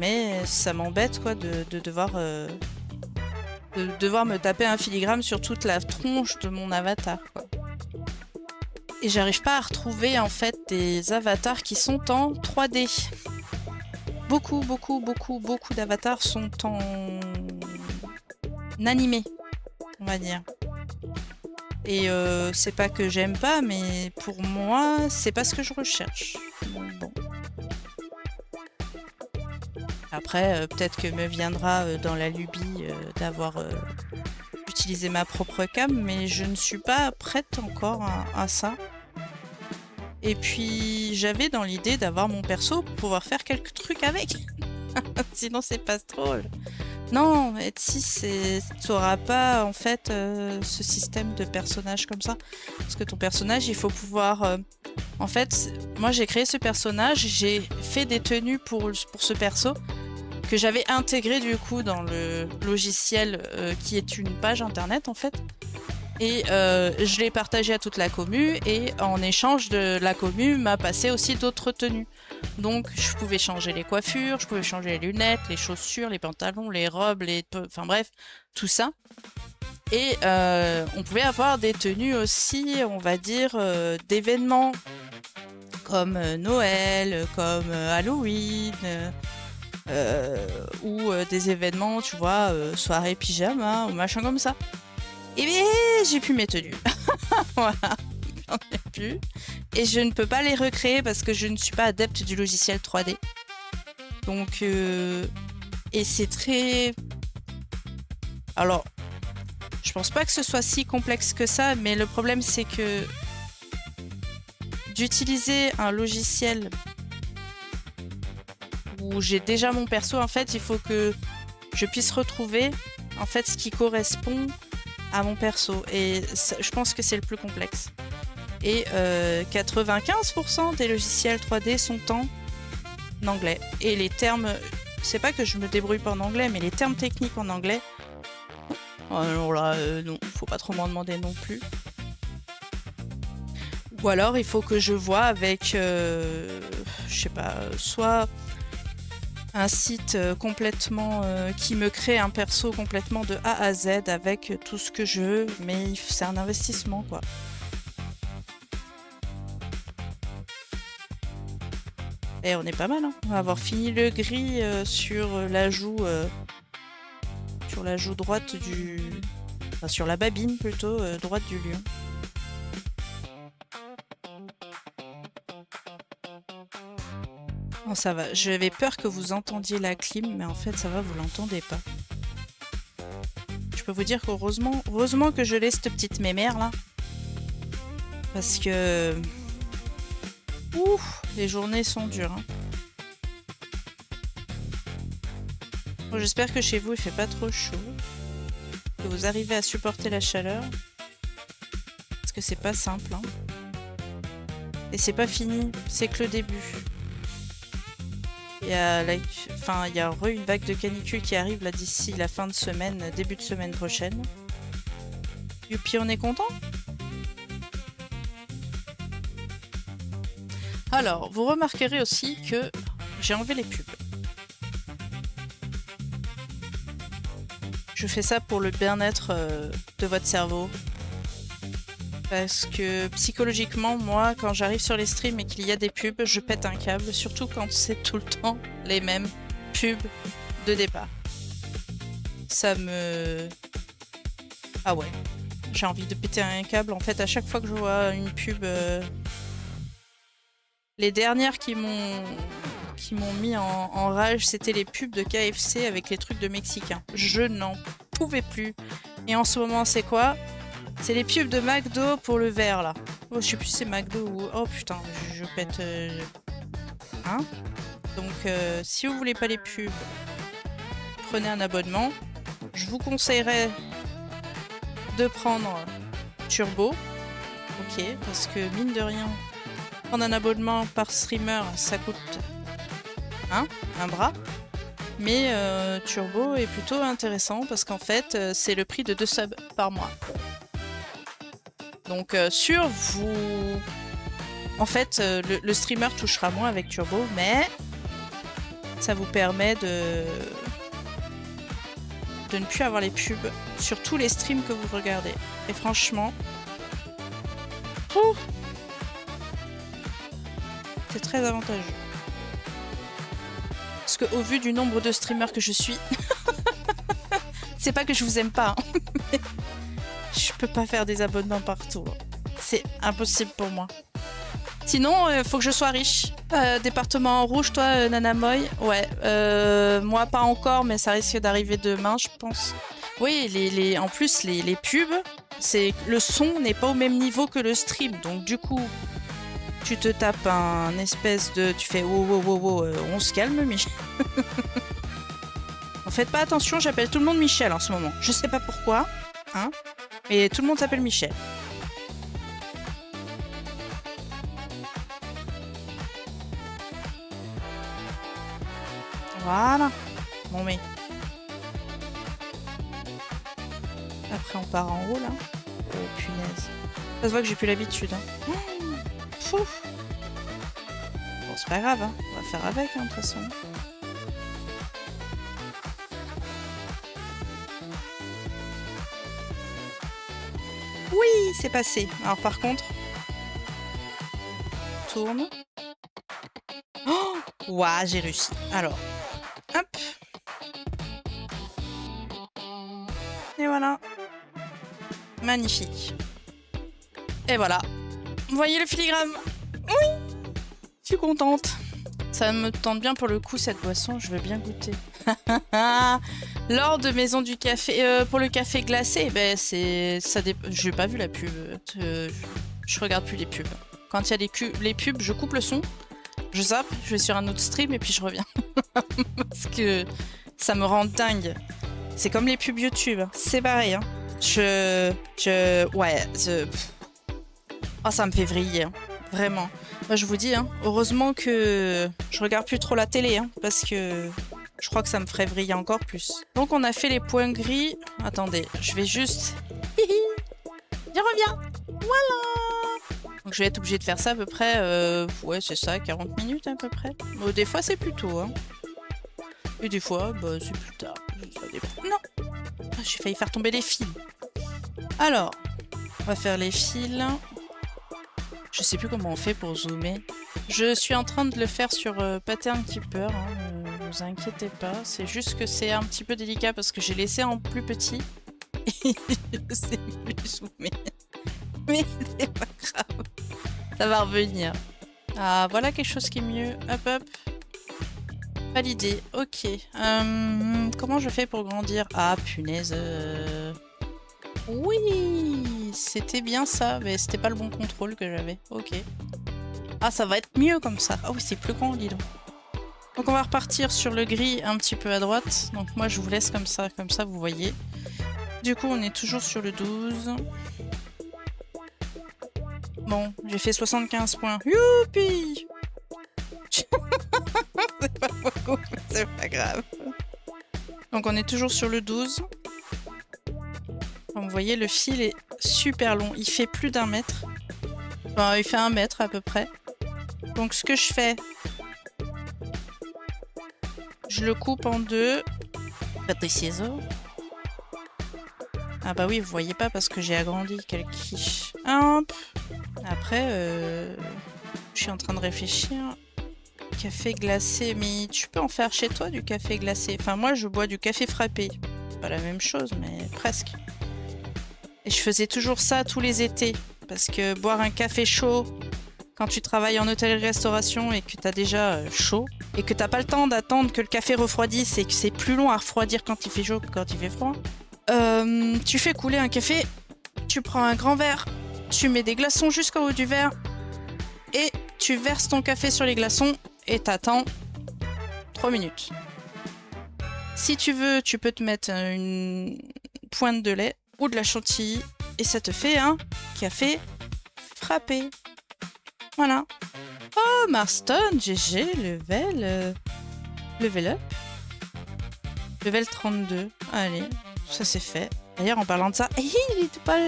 Mais ça m'embête quoi de devoir me taper un filigrane sur toute la tronche de mon avatar, quoi. Et j'arrive pas à retrouver en fait des avatars qui sont en 3D. Beaucoup d'avatars sont en animé, on va dire. Et c'est pas que j'aime pas, mais pour moi, c'est pas ce que je recherche. Donc bon. Après, peut-être que me viendra dans la lubie d'avoir utilisé ma propre cam, mais je ne suis pas prête encore à ça. Et puis, j'avais dans l'idée d'avoir mon perso pour pouvoir faire quelques trucs avec. Sinon, c'est pas drôle. Non, Etsy, t'auras pas en fait ce système de personnage comme ça. Parce que ton personnage, il faut pouvoir. En fait, moi j'ai créé ce personnage, j'ai fait des tenues pour ce perso que j'avais intégré du coup dans le logiciel qui est une page internet en fait. Et je l'ai partagé à toute la commu et en échange de la commu m'a passé aussi d'autres tenues. Donc je pouvais changer les coiffures, je pouvais changer les lunettes, les chaussures, les pantalons, les robes, enfin bref, tout ça. Et on pouvait avoir des tenues aussi, on va dire, d'événements comme Noël, comme Halloween, ou des événements, tu vois, soirée pyjama ou machin comme ça. Et bien, j'ai plus mes tenues. Voilà, j'en ai plus. Et je ne peux pas les recréer parce que je ne suis pas adepte du logiciel 3D. Donc, et c'est très... Alors, je pense pas que ce soit si complexe que ça, mais le problème c'est que d'utiliser un logiciel où j'ai déjà mon perso, en fait, il faut que je puisse retrouver en fait ce qui correspond à mon perso. Et ça, je pense que c'est le plus complexe. Et 95% des logiciels 3D sont en anglais. Et les termes, c'est pas que je me débrouille pas en anglais, mais les termes techniques en anglais, alors là, non, faut pas trop m'en demander non plus. Ou alors il faut que je vois avec, je sais pas, soit un site complètement qui me crée un perso complètement de A à Z avec tout ce que je veux, mais c'est un investissement quoi. Et on est pas mal, hein. On va avoir fini le gris sur l'ajout droite du... Enfin, sur la babine plutôt, droite du lion. Bon, ça va. J'avais peur que vous entendiez la clim, mais en fait, ça va, vous l'entendez pas. Je peux vous dire heureusement que je laisse cette petite mémère là. Parce que... Ouh, les journées sont dures. Hein. Bon, j'espère que chez vous, il fait pas trop chaud. Que vous arrivez à supporter la chaleur. Parce que c'est pas simple. Hein. Et c'est pas fini, c'est que le début. Il y a une vague de canicule qui arrive là d'ici la fin de semaine, début de semaine prochaine. Youpi, on est content? Alors, vous remarquerez aussi que j'ai enlevé les pubs. Je fais ça pour le bien-être de votre cerveau. Parce que psychologiquement, moi, quand j'arrive sur les streams et qu'il y a des pubs, je pète un câble, surtout quand c'est tout le temps les mêmes pubs de départ. Ça me... Ah ouais, j'ai envie de péter un câble. En fait, à chaque fois que je vois une pub... Les dernières qui m'ont mis en rage, c'était les pubs de KFC avec les trucs de Mexicains. Je n'en pouvais plus. Et en ce moment, c'est quoi ? C'est les pubs de McDo pour le verre, là. Oh, je sais plus si c'est McDo ou... Oh putain, je pète... Hein ? Donc, si vous voulez pas les pubs, prenez un abonnement. Je vous conseillerais de prendre Turbo. Ok, parce que mine de rien, prendre un abonnement par streamer, ça coûte un bras. Mais Turbo est plutôt intéressant parce qu'en fait, c'est le prix de 2 subs par mois. Donc vous... En fait, le streamer touchera moins avec Turbo, mais ça vous permet de ne plus avoir les pubs sur tous les streams que vous regardez. Et franchement... c'est très avantageux. Parce qu'au vu du nombre de streamers que je suis... c'est pas que je vous aime pas, hein. Je peux pas faire des abonnements partout. C'est impossible pour moi. Sinon, faut que je sois riche. Département rouge, toi, Nanamoy? Ouais. Moi, pas encore, mais ça risque d'arriver demain, je pense. Oui, en plus, les pubs, le son n'est pas au même niveau que le stream. Donc, du coup, tu te tapes un espèce de... Tu fais wow, on se calme, Michel. En fait, pas attention, j'appelle tout le monde Michel en ce moment. Je sais pas pourquoi, hein, mais tout le monde s'appelle Michel. Voilà. Bon, mais... Après, on part en haut, là. Oh, punaise. Ça se voit que j'ai plus l'habitude. Hein. Bon, c'est pas grave, hein. On va faire avec, hein, de toute façon. Oui, c'est passé. Alors, par contre... Tourne. Oh, ouah, j'ai réussi. Alors, hop. Et voilà. Magnifique. Et voilà. Vous voyez le filigrane? Oui. Je suis contente. Ça me tente bien pour le coup, cette boisson. Je veux bien goûter. Lors de Maison du Café... pour le café glacé, ben c'est... J'ai pas vu la pub. Je regarde plus les pubs. Quand il y a les pubs, je coupe le son. Je zappe, je vais sur un autre stream et puis je reviens. Parce que ça me rend dingue. C'est comme les pubs YouTube. C'est pareil. Hein. Ouais. Oh, ça me fait vriller. Hein. Vraiment. Moi, je vous dis, hein, heureusement que je regarde plus trop la télé. Hein, parce que je crois que ça me ferait vriller encore plus. Donc, on a fait les points gris. Attendez, je vais juste... Je reviens. Voilà. Donc je vais être obligée de faire ça à peu près, ouais c'est ça, 40 minutes à peu près. Bon, des fois c'est plus tôt, hein. Et des fois, bah c'est plus tard. Ça dépend. Non, j'ai failli faire tomber les fils. Alors, on va faire les fils. Je sais plus comment on fait pour zoomer. Je suis en train de le faire sur Pattern Keeper, hein, ne vous inquiétez pas. C'est juste que c'est un petit peu délicat parce que j'ai laissé en plus petit. Et je sais plus zoomer. Mais c'est pas grave. Ça va revenir. Ah, voilà quelque chose qui est mieux. Hop, hop. Validé. Ok. Comment je fais pour grandir? Ah, punaise. Oui, c'était bien ça. Mais c'était pas le bon contrôle que j'avais. Ok. Ah, ça va être mieux comme ça. Ah oui, c'est plus grand, dis donc. Donc on va repartir sur le gris un petit peu à droite. Donc moi, je vous laisse comme ça vous voyez. Du coup, on est toujours sur le 12. Bon, j'ai fait 75 points. Youpi. C'est pas beaucoup, mais c'est pas grave. Donc on est toujours sur le 12. Comme vous voyez, le fil est super long. Il fait plus d'1 mètre. Enfin, il fait 1 mètre à peu près. Donc ce que je fais, je le coupe en deux. Faites des ciseaux. Ah bah oui, vous voyez pas parce que j'ai agrandi. Quel quiche. Hop. Après, je suis en train de réfléchir. Café glacé, mais tu peux en faire chez toi du café glacé. Enfin, moi, je bois du café frappé. C'est pas la même chose, mais presque. Et je faisais toujours ça tous les étés. Parce que boire un café chaud, quand tu travailles en hôtellerie-restauration et que t'as déjà chaud, et que t'as pas le temps d'attendre que le café refroidisse et que c'est plus long à refroidir quand il fait chaud que quand il fait froid, tu fais couler un café, tu prends un grand verre, tu mets des glaçons jusqu'en haut du verre et tu verses ton café sur les glaçons et t'attends 3 minutes. Si tu veux, tu peux te mettre une pointe de lait ou de la chantilly et ça te fait un café frappé. Voilà. Oh, Marston, GG, level up. Level 32. Allez, ça c'est fait. D'ailleurs, en parlant de ça,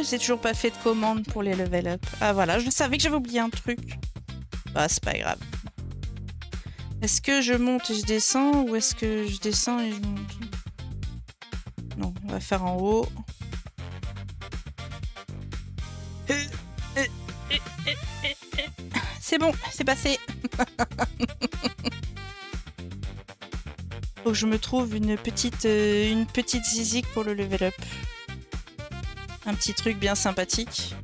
j'ai toujours pas fait de commande pour les level up. Ah voilà, je savais que j'avais oublié un truc. Bah, c'est pas grave. Est-ce que je monte et je descends ou est-ce que je descends et je monte? Non, on va faire en haut. C'est bon, c'est passé. Faut que je me trouve une petite zizik pour le level up. Un petit truc bien sympathique.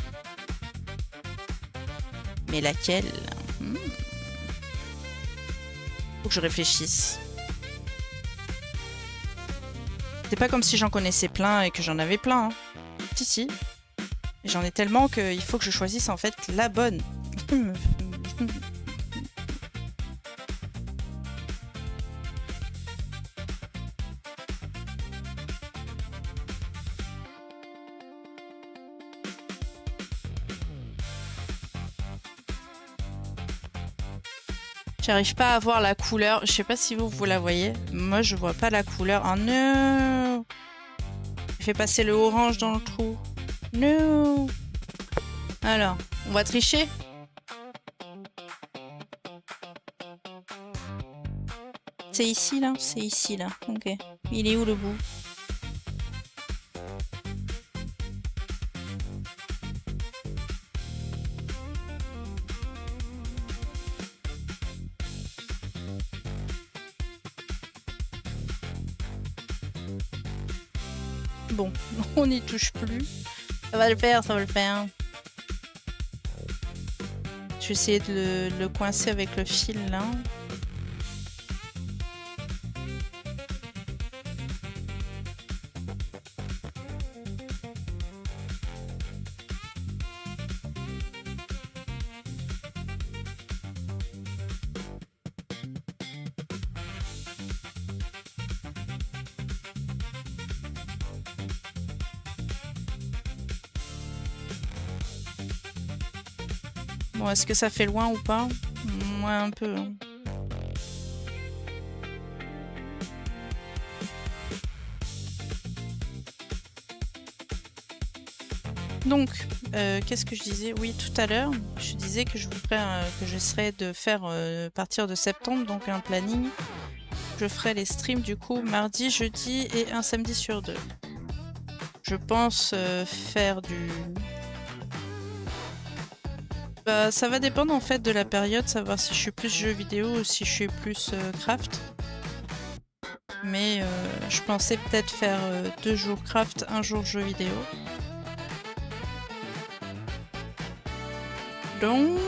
Mais laquelle? Faut que je réfléchisse. C'est pas comme si j'en connaissais plein et que j'en avais plein. Hein. Si, si. J'en ai tellement qu'il faut que je choisisse en fait la bonne. J'arrive pas à voir la couleur. Je sais pas si vous la voyez. Moi, je vois pas la couleur. Oh non! J'ai fait passer le orange dans le trou. Non! Alors, on va tricher? C'est ici, là? C'est ici, là. Ok. Il est où, le bout? Bon, on n'y touche plus. Ça va le faire, ça va le faire. Je vais essayer de le coincer avec le fil là. Bon, est-ce que ça fait loin ou pas? Ouais, un peu. Donc, qu'est-ce que je disais? Oui, tout à l'heure, je disais que je voudrais, que j'essaierais de faire à partir de septembre, donc un planning. Je ferai les streams du coup mardi, jeudi et un samedi sur 2. Je pense faire du... Bah, ça va dépendre en fait de la période, savoir si je suis plus jeux vidéo ou si je suis plus craft. Mais je pensais peut-être faire 2 jours craft, 1 jour jeux vidéo. Donc...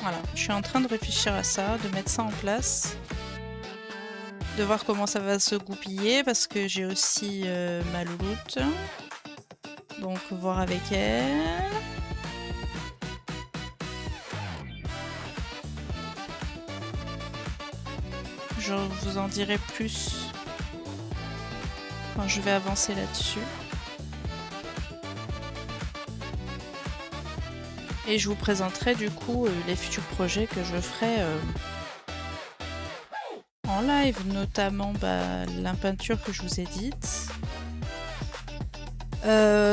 Voilà, je suis en train de réfléchir à ça, de mettre ça en place. De voir comment ça va se goupiller parce que j'ai aussi ma louloute. Donc voir avec elle. Je vous en dirai plus quand je vais avancer là-dessus. Et je vous présenterai du coup les futurs projets que je ferai en live, notamment la peinture que je vous ai dite.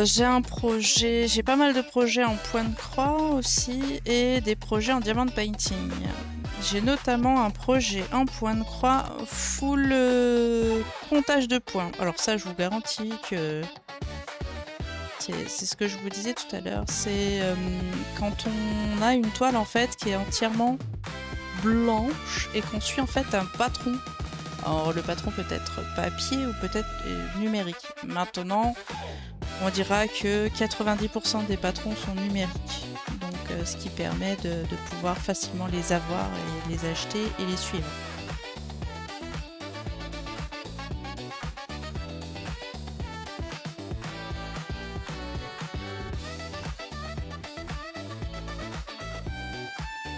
J'ai un projet, j'ai pas mal de projets en point de croix aussi et des projets en diamond painting. J'ai notamment un projet en point de croix full comptage de points. Alors ça, je vous garantis que c'est ce que je vous disais tout à l'heure. C'est quand on a une toile en fait qui est entièrement blanche et qu'on suit en fait un patron. Alors le patron peut être papier ou peut-être numérique. Maintenant, on dira que 90% des patrons sont numériques. Donc ce qui permet de pouvoir facilement les avoir et les acheter et les suivre.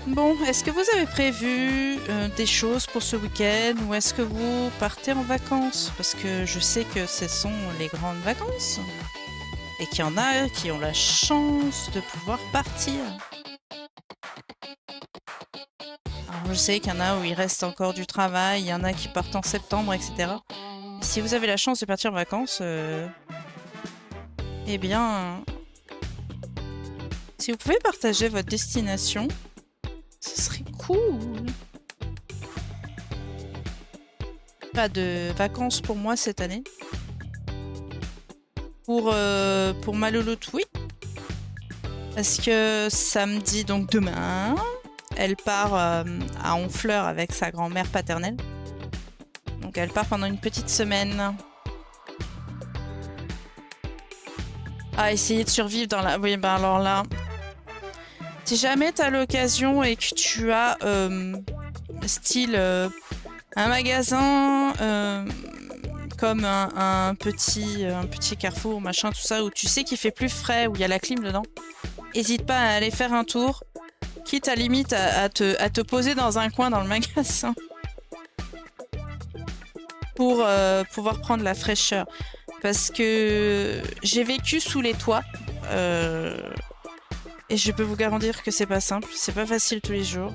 Bon, est-ce que vous avez prévu des choses pour ce week-end ou est-ce que vous partez en vacances? Parce que je sais que ce sont les grandes vacances et qu'il y en a qui ont la chance de pouvoir partir. Alors, je sais qu'il y en a où il reste encore du travail, il y en a qui partent en septembre, etc. Et si vous avez la chance de partir en vacances, eh bien, si vous pouvez partager votre destination, ce serait cool. Pas de vacances pour moi cette année. Pour ma louloute, oui. Parce que samedi, donc demain, elle part à Honfleur avec sa grand-mère paternelle. Donc elle part pendant une petite semaine. à essayer de survivre dans la... Oui, ben alors là... Si jamais t'as l'occasion et que tu as style un magasin comme un petit carrefour, machin, tout ça, où tu sais qu'il fait plus frais, où il y a la clim dedans, hésite pas à aller faire un tour, quitte à limite à te poser dans un coin dans le magasin pour pouvoir prendre la fraîcheur. Parce que j'ai vécu sous les toits et je peux vous garantir que c'est pas simple, c'est pas facile tous les jours.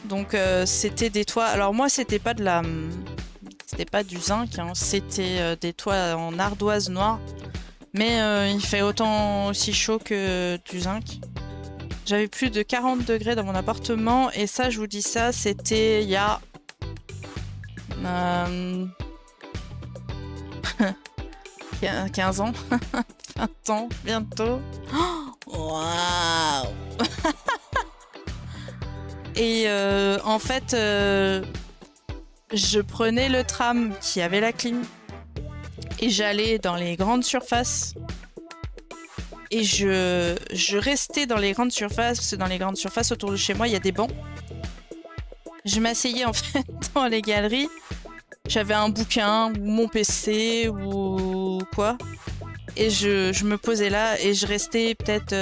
Donc c'était des toits. Alors moi c'était pas du zinc, hein. C'était des toits en ardoise noire. Mais il fait autant aussi chaud que du zinc. J'avais plus de 40 degrés dans mon appartement et ça, je vous dis ça, c'était il y a 15 ans, 20 ans bientôt. Waouh. Et en fait, je prenais le tram qui avait la clim et j'allais dans les grandes surfaces. Et je restais dans les grandes surfaces, parce que dans les grandes surfaces autour de chez moi, il y a des bancs. Je m'asseyais en fait dans les galeries. J'avais un bouquin ou mon PC ou quoi. Et je me posais là et je restais peut-être...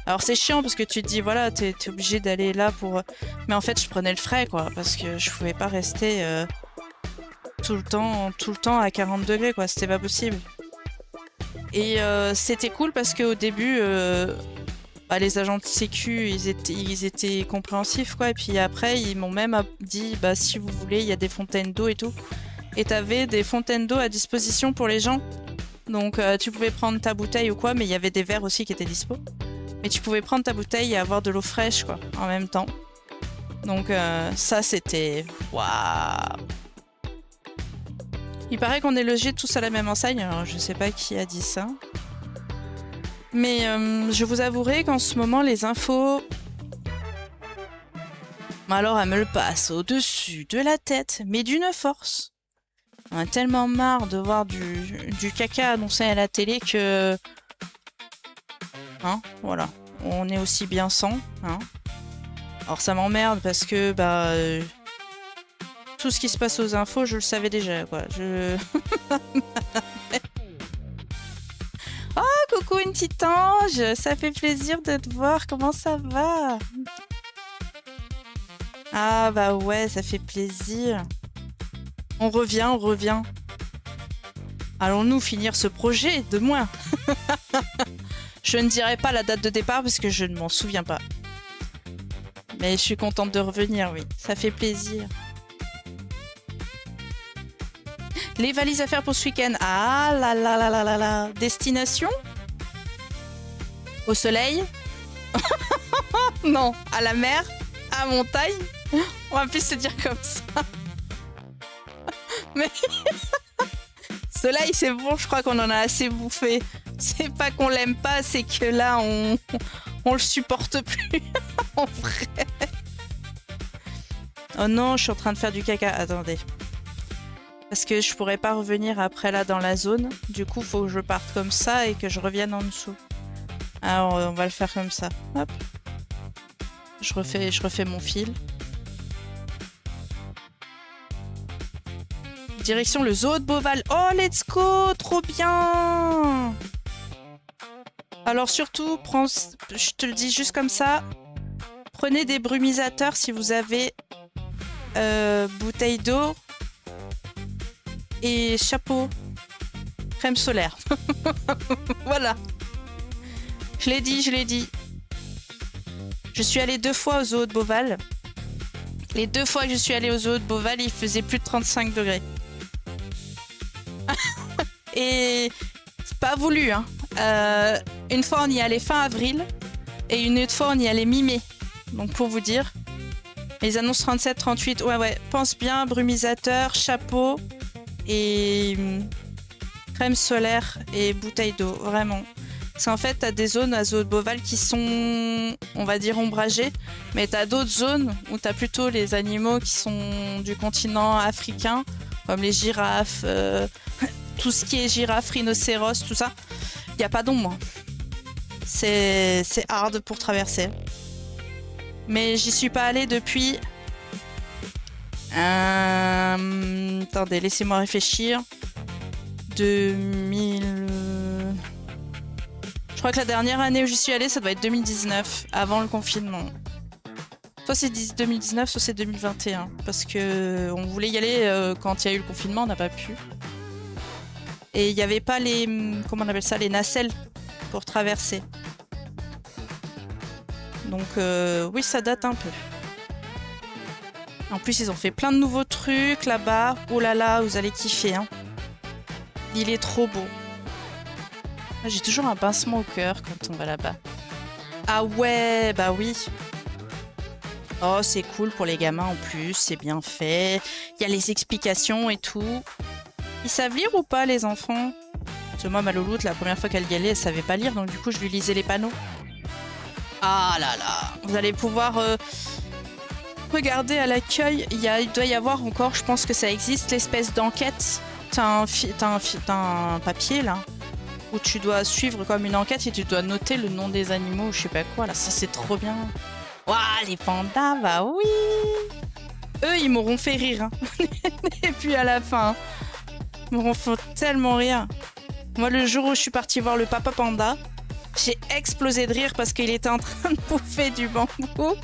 Alors c'est chiant parce que tu te dis, voilà, t'es obligé d'aller là pour... Mais en fait, je prenais le frais, quoi, parce que je pouvais pas rester tout le temps à 40 degrés, quoi. C'était pas possible. Et c'était cool parce qu'au début, les agents de sécu, ils étaient compréhensifs, quoi. Et puis après, ils m'ont même dit, bah, si vous voulez, il y a des fontaines d'eau et tout. Et t'avais des fontaines d'eau à disposition pour les gens. Donc tu pouvais prendre ta bouteille ou quoi, mais il y avait des verres aussi qui étaient dispo. Mais tu pouvais prendre ta bouteille et avoir de l'eau fraîche, quoi, en même temps. Donc ça, c'était... Waouh! Il paraît qu'on est logés tous à la même enseigne, alors je sais pas qui a dit ça. Mais je vous avouerai qu'en ce moment, les infos... Alors, elles me le passent au-dessus de la tête, mais d'une force. On a tellement marre de voir du caca annoncé à la télé que... Hein, voilà. On est aussi bien sans, hein. Alors ça m'emmerde parce que, bah... tout ce qui se passe aux infos, je le savais déjà, quoi. Oh, coucou une petite ange, ça fait plaisir de te voir, comment ça va? Ah bah ouais, ça fait plaisir. On revient. Allons-nous finir ce projet, de moins. Je ne dirai pas la date de départ parce que je ne m'en souviens pas. Mais je suis contente de revenir, oui, ça fait plaisir. Les valises à faire pour ce week-end. Ah là là là là là là. Destination? Au soleil? Non. À la mer? À la montagne? On va plus se dire comme ça. Mais... Soleil, c'est bon, je crois qu'on en a assez bouffé. C'est pas qu'on l'aime pas, c'est que là, on le supporte plus. En vrai. Oh non, je suis en train de faire du caca. Attendez. Parce que je pourrais pas revenir après là dans la zone. Du coup, faut que je parte comme ça et que je revienne en dessous. Alors, on va le faire comme ça. Hop. Je refais mon fil. Direction le zoo de Beauval. Oh, let's go! Trop bien! Alors surtout, je te le dis juste comme ça. Prenez des brumisateurs si vous avez bouteille d'eau. Et chapeau, crème solaire. Voilà. Je l'ai dit. Je suis allée 2 fois au zoo de Beauval. Les 2 fois que je suis allée au zoo de Beauval, il faisait plus de 35 degrés. Et c'est pas voulu, hein. Une fois, on y allait fin avril. Et une autre fois, on y allait mi-mai. Donc pour vous dire. Les annonces 37, 38. Ouais. Pense bien, brumisateur, chapeau. Et crème solaire et bouteille d'eau, vraiment. Parce qu'en fait, t'as des zones à Zoo de Beauval qui sont, on va dire, ombragées, mais t'as d'autres zones où t'as plutôt les animaux qui sont du continent africain, comme les girafes, tout ce qui est girafe, rhinocéros, tout ça, il n'y a pas d'ombre. C'est hard pour traverser. Mais j'y suis pas allée depuis... Attendez, laissez-moi réfléchir. 2000... Je crois que la dernière année où j'y suis allée, ça doit être 2019, avant le confinement. Soit c'est 2019, soit c'est 2021. Parce que on voulait y aller quand il y a eu le confinement, on n'a pas pu. Et il n'y avait pas les... Comment on appelle ça? Les nacelles pour traverser. Donc oui, ça date un peu. En plus, ils ont fait plein de nouveaux trucs là-bas. Oh là là, vous allez kiffer. Hein. Il est trop beau. J'ai toujours un pincement au cœur quand on va là-bas. Ah ouais, bah oui. Oh, c'est cool pour les gamins en plus, c'est bien fait. Il y a les explications et tout. Ils savent lire ou pas, les enfants? Parce que moi, ma louloute, la première fois qu'elle y allait, elle savait pas lire, donc du coup, je lui lisais les panneaux. Ah là là. Vous allez pouvoir regarder à l'accueil. Il doit y avoir encore, je pense que ça existe, l'espèce d'enquête. T'as un papier, là, où tu dois suivre comme une enquête et tu dois noter le nom des animaux, je sais pas quoi. Là, ça, c'est trop bien. Waouh, les pandas, bah oui. Eux, ils m'auront fait rire. Hein. Et puis à la fin, ils m'auront fait tellement rire. Moi, le jour où je suis partie voir le papa panda, j'ai explosé de rire parce qu'il était en train de bouffer du bambou.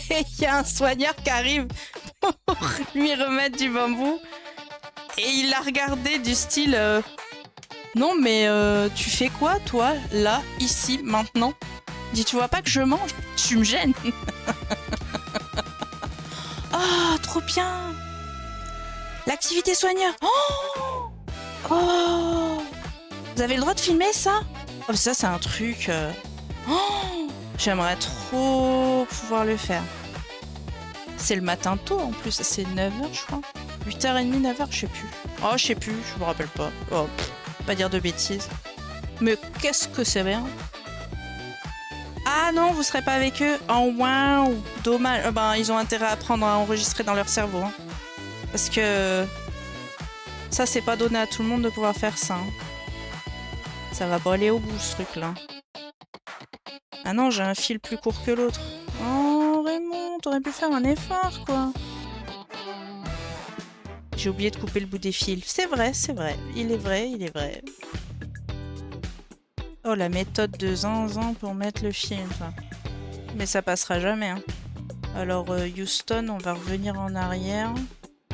Et il y a un soigneur qui arrive pour lui remettre du bambou. Et il l'a regardé du style... Non, mais tu fais quoi, toi, là, ici, maintenant? Il dit, tu vois pas que je mange? Tu me gênes. Oh, trop bien. L'activité soigneur. Oh, oh. Vous avez le droit de filmer ça? Oh, ça, c'est un truc... Oh, j'aimerais trop pouvoir le faire. C'est le matin tôt, en plus. C'est 9h, je crois. 8h30, 9h, je sais plus. Oh, je sais plus, je me rappelle pas. Oh, pas dire de bêtises. Mais qu'est-ce que c'est bien? Ah non, vous serez pas avec eux? Oh, wow, dommage. Ben, ils ont intérêt à apprendre à enregistrer dans leur cerveau. Hein. Parce que ça, c'est pas donné à tout le monde de pouvoir faire ça. Hein. Ça va pas aller au bout, ce truc-là. Ah non, j'ai un fil plus court que l'autre. Oh, Raymond, t'aurais pu faire un effort, quoi. J'ai oublié de couper le bout des fils. C'est vrai, c'est vrai. Il est vrai, il est vrai. Oh, la méthode de zinzin pour mettre le film. Enfin. Mais ça passera jamais. Hein. Alors, Houston, on va revenir en arrière.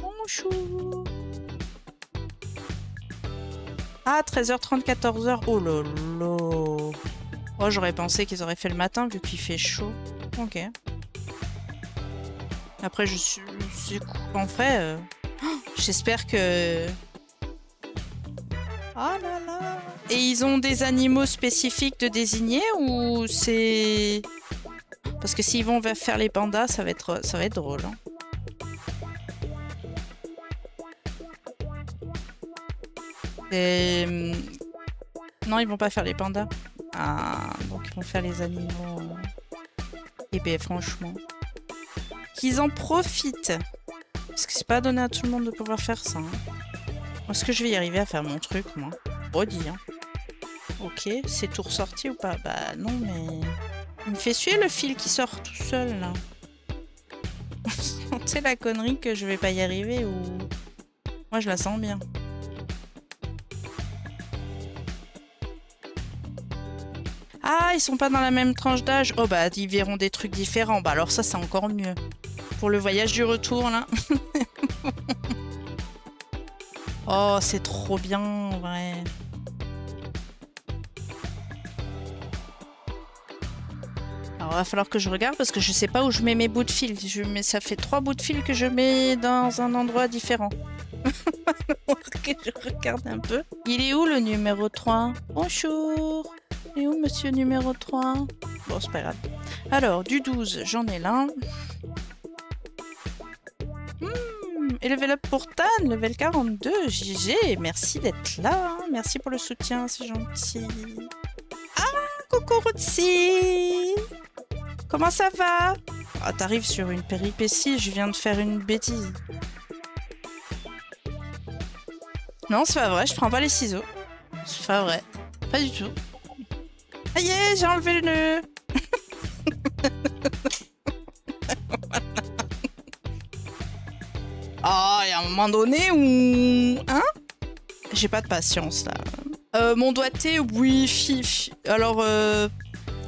Bonjour. Ah, 13h30, 14h. Oh là là. Oh, j'aurais pensé qu'ils auraient fait le matin vu qu'il fait chaud. Ok. Après, je suis... En vrai, j'espère que... Oh là là. Et ils ont des animaux spécifiques de désigner ou c'est... Parce que s'ils vont faire les pandas, ça va être drôle. Hein. Et... Non, ils vont pas faire les pandas. Ah, donc ils vont faire les animaux. Et ben franchement... Qu'ils en profitent. Parce que c'est pas donné à tout le monde de pouvoir faire ça. Hein. Est-ce que je vais y arriver à faire mon truc, moi? Redis, hein. Ok, c'est tout ressorti ou pas? Bah non, mais... Il me fait suer le fil qui sort tout seul, là. C'est la connerie que je vais pas y arriver ou... Moi, je la sens bien. Ah, ils sont pas dans la même tranche d'âge. Oh bah, ils verront des trucs différents. Bah alors ça, c'est encore mieux. Pour le voyage du retour, là. Oh, c'est trop bien, en vrai. Alors, il va falloir que je regarde parce que je sais pas où je mets mes bouts de fil. Ça fait 3 bouts de fil que je mets dans un endroit différent. Que je regarde un peu. Il est où le numéro 3? Bonjour. Il est où monsieur numéro 3? Bon, c'est pas grave. Alors, du 12, j'en ai là. Et level up pour Tan, level 42. GG, merci d'être là. Merci pour le soutien, c'est gentil. Ah, coucou Rootsie. Comment ça va? Ah, t'arrives sur une péripétie, je viens de faire une bêtise. Non, c'est pas vrai, je prends pas les ciseaux. C'est pas vrai. Pas du tout. Ah yeah, j'ai enlevé le nœud. Ah, il y a un moment donné où... Hein? J'ai pas de patience, là. Mon doigté, oui, fif. Alors,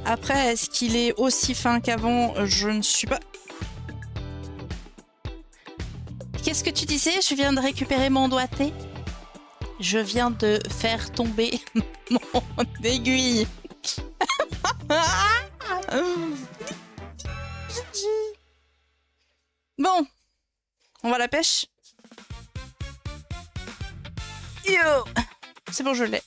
après, est-ce qu'il est aussi fin qu'avant? Je ne suis pas... Qu'est-ce que tu disais? Je viens de récupérer mon doigté. Je viens de faire tomber mon aiguille. Bon, on va à la pêche. Yo, c'est bon, je l'ai.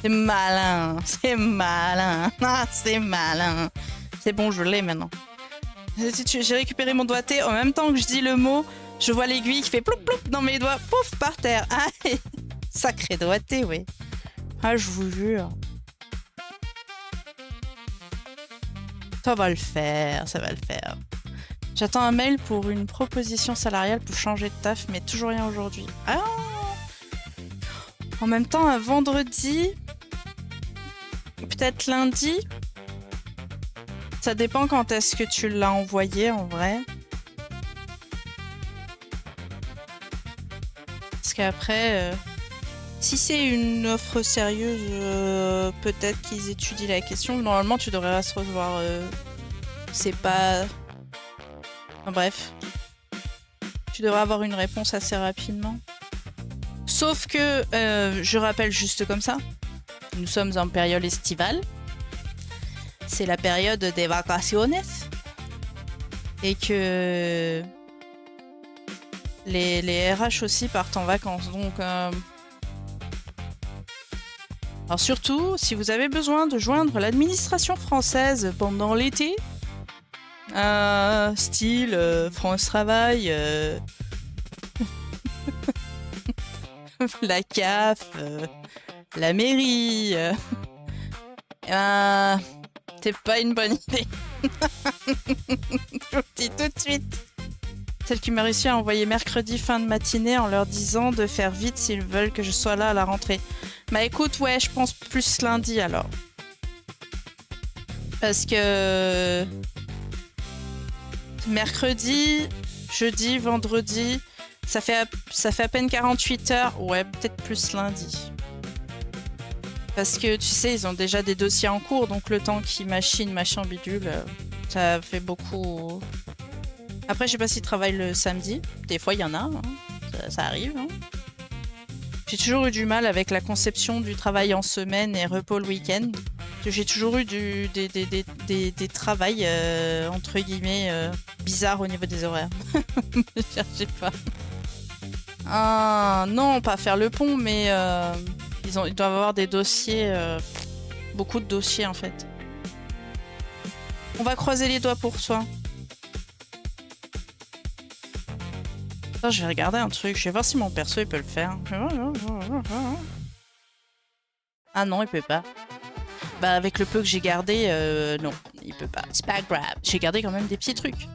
C'est malin, c'est malin. Ah, c'est malin. C'est bon, je l'ai maintenant. J'ai récupéré mon doigté en même temps que je dis le mot. Je vois l'aiguille qui fait ploup ploup dans mes doigts, pouf, par terre. Ah, sacré doigté, oui. Ah, je vous jure. Ça va le faire, ça va le faire. J'attends un mail pour une proposition salariale pour changer de taf, mais toujours rien aujourd'hui. Ah! En même temps, un vendredi, peut-être lundi. Ça dépend quand est-ce que tu l'as envoyé en vrai. Parce qu'après, si c'est une offre sérieuse, peut-être qu'ils étudient la question. Normalement, tu devrais se recevoir. C'est pas... Enfin, bref. Tu devrais avoir une réponse assez rapidement. Sauf que, je rappelle juste comme ça, nous sommes en période estivale. C'est la période des vacaciones. Et que les RH aussi partent en vacances. Donc, alors surtout, si vous avez besoin de joindre l'administration française pendant l'été, style France Travail, la CAF, la mairie, c'est pas une bonne idée. Je vous le dis tout de suite. Celle qui m'a réussi à envoyer mercredi fin de matinée en leur disant de faire vite s'ils veulent que je sois là à la rentrée. Bah écoute, ouais, je pense plus lundi alors. Parce que mercredi, jeudi, vendredi, ça fait à peine 48 heures. Ouais, peut-être plus lundi. Parce que tu sais, ils ont déjà des dossiers en cours, donc le temps qu'ils machinent, machin bidule, ça fait beaucoup. Après, je sais pas s'ils travaillent le samedi. Des fois, il y en a. Hein. Ça arrive. Hein. J'ai toujours eu du mal avec la conception du travail en semaine et repos le week-end. J'ai toujours eu des travails, entre guillemets, bizarres au niveau des horaires. Je cherchais pas. Ah, non, pas faire le pont, mais ils doivent avoir des dossiers, beaucoup de dossiers en fait. On va croiser les doigts pour toi. Attends, je vais regarder un truc, je vais voir si mon perso il peut le faire. Ah non, il peut pas. Bah avec le peu que j'ai gardé, non, il peut pas. C'est pas grave. J'ai gardé quand même des petits trucs.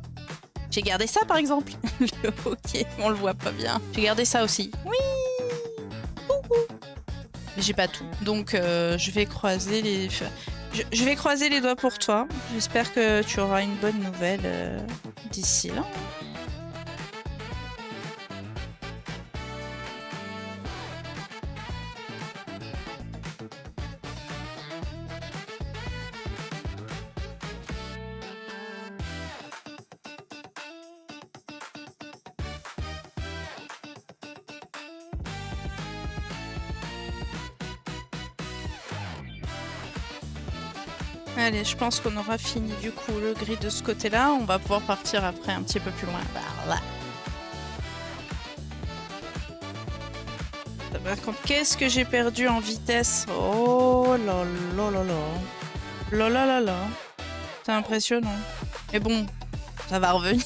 J'ai gardé ça par exemple. Le hockey, on le voit pas bien. J'ai gardé ça aussi. Oui. Mais j'ai pas tout. Donc je vais croiser les... Je vais croiser les doigts pour toi. J'espère que tu auras une bonne nouvelle d'ici là. Allez, je pense qu'on aura fini du coup le gris de ce côté-là. On va pouvoir partir après un petit peu plus loin. Voilà. Par contre, qu'est-ce que j'ai perdu en vitesse? Oh là là là là. Là là là là. C'est impressionnant. Mais bon, ça va revenir.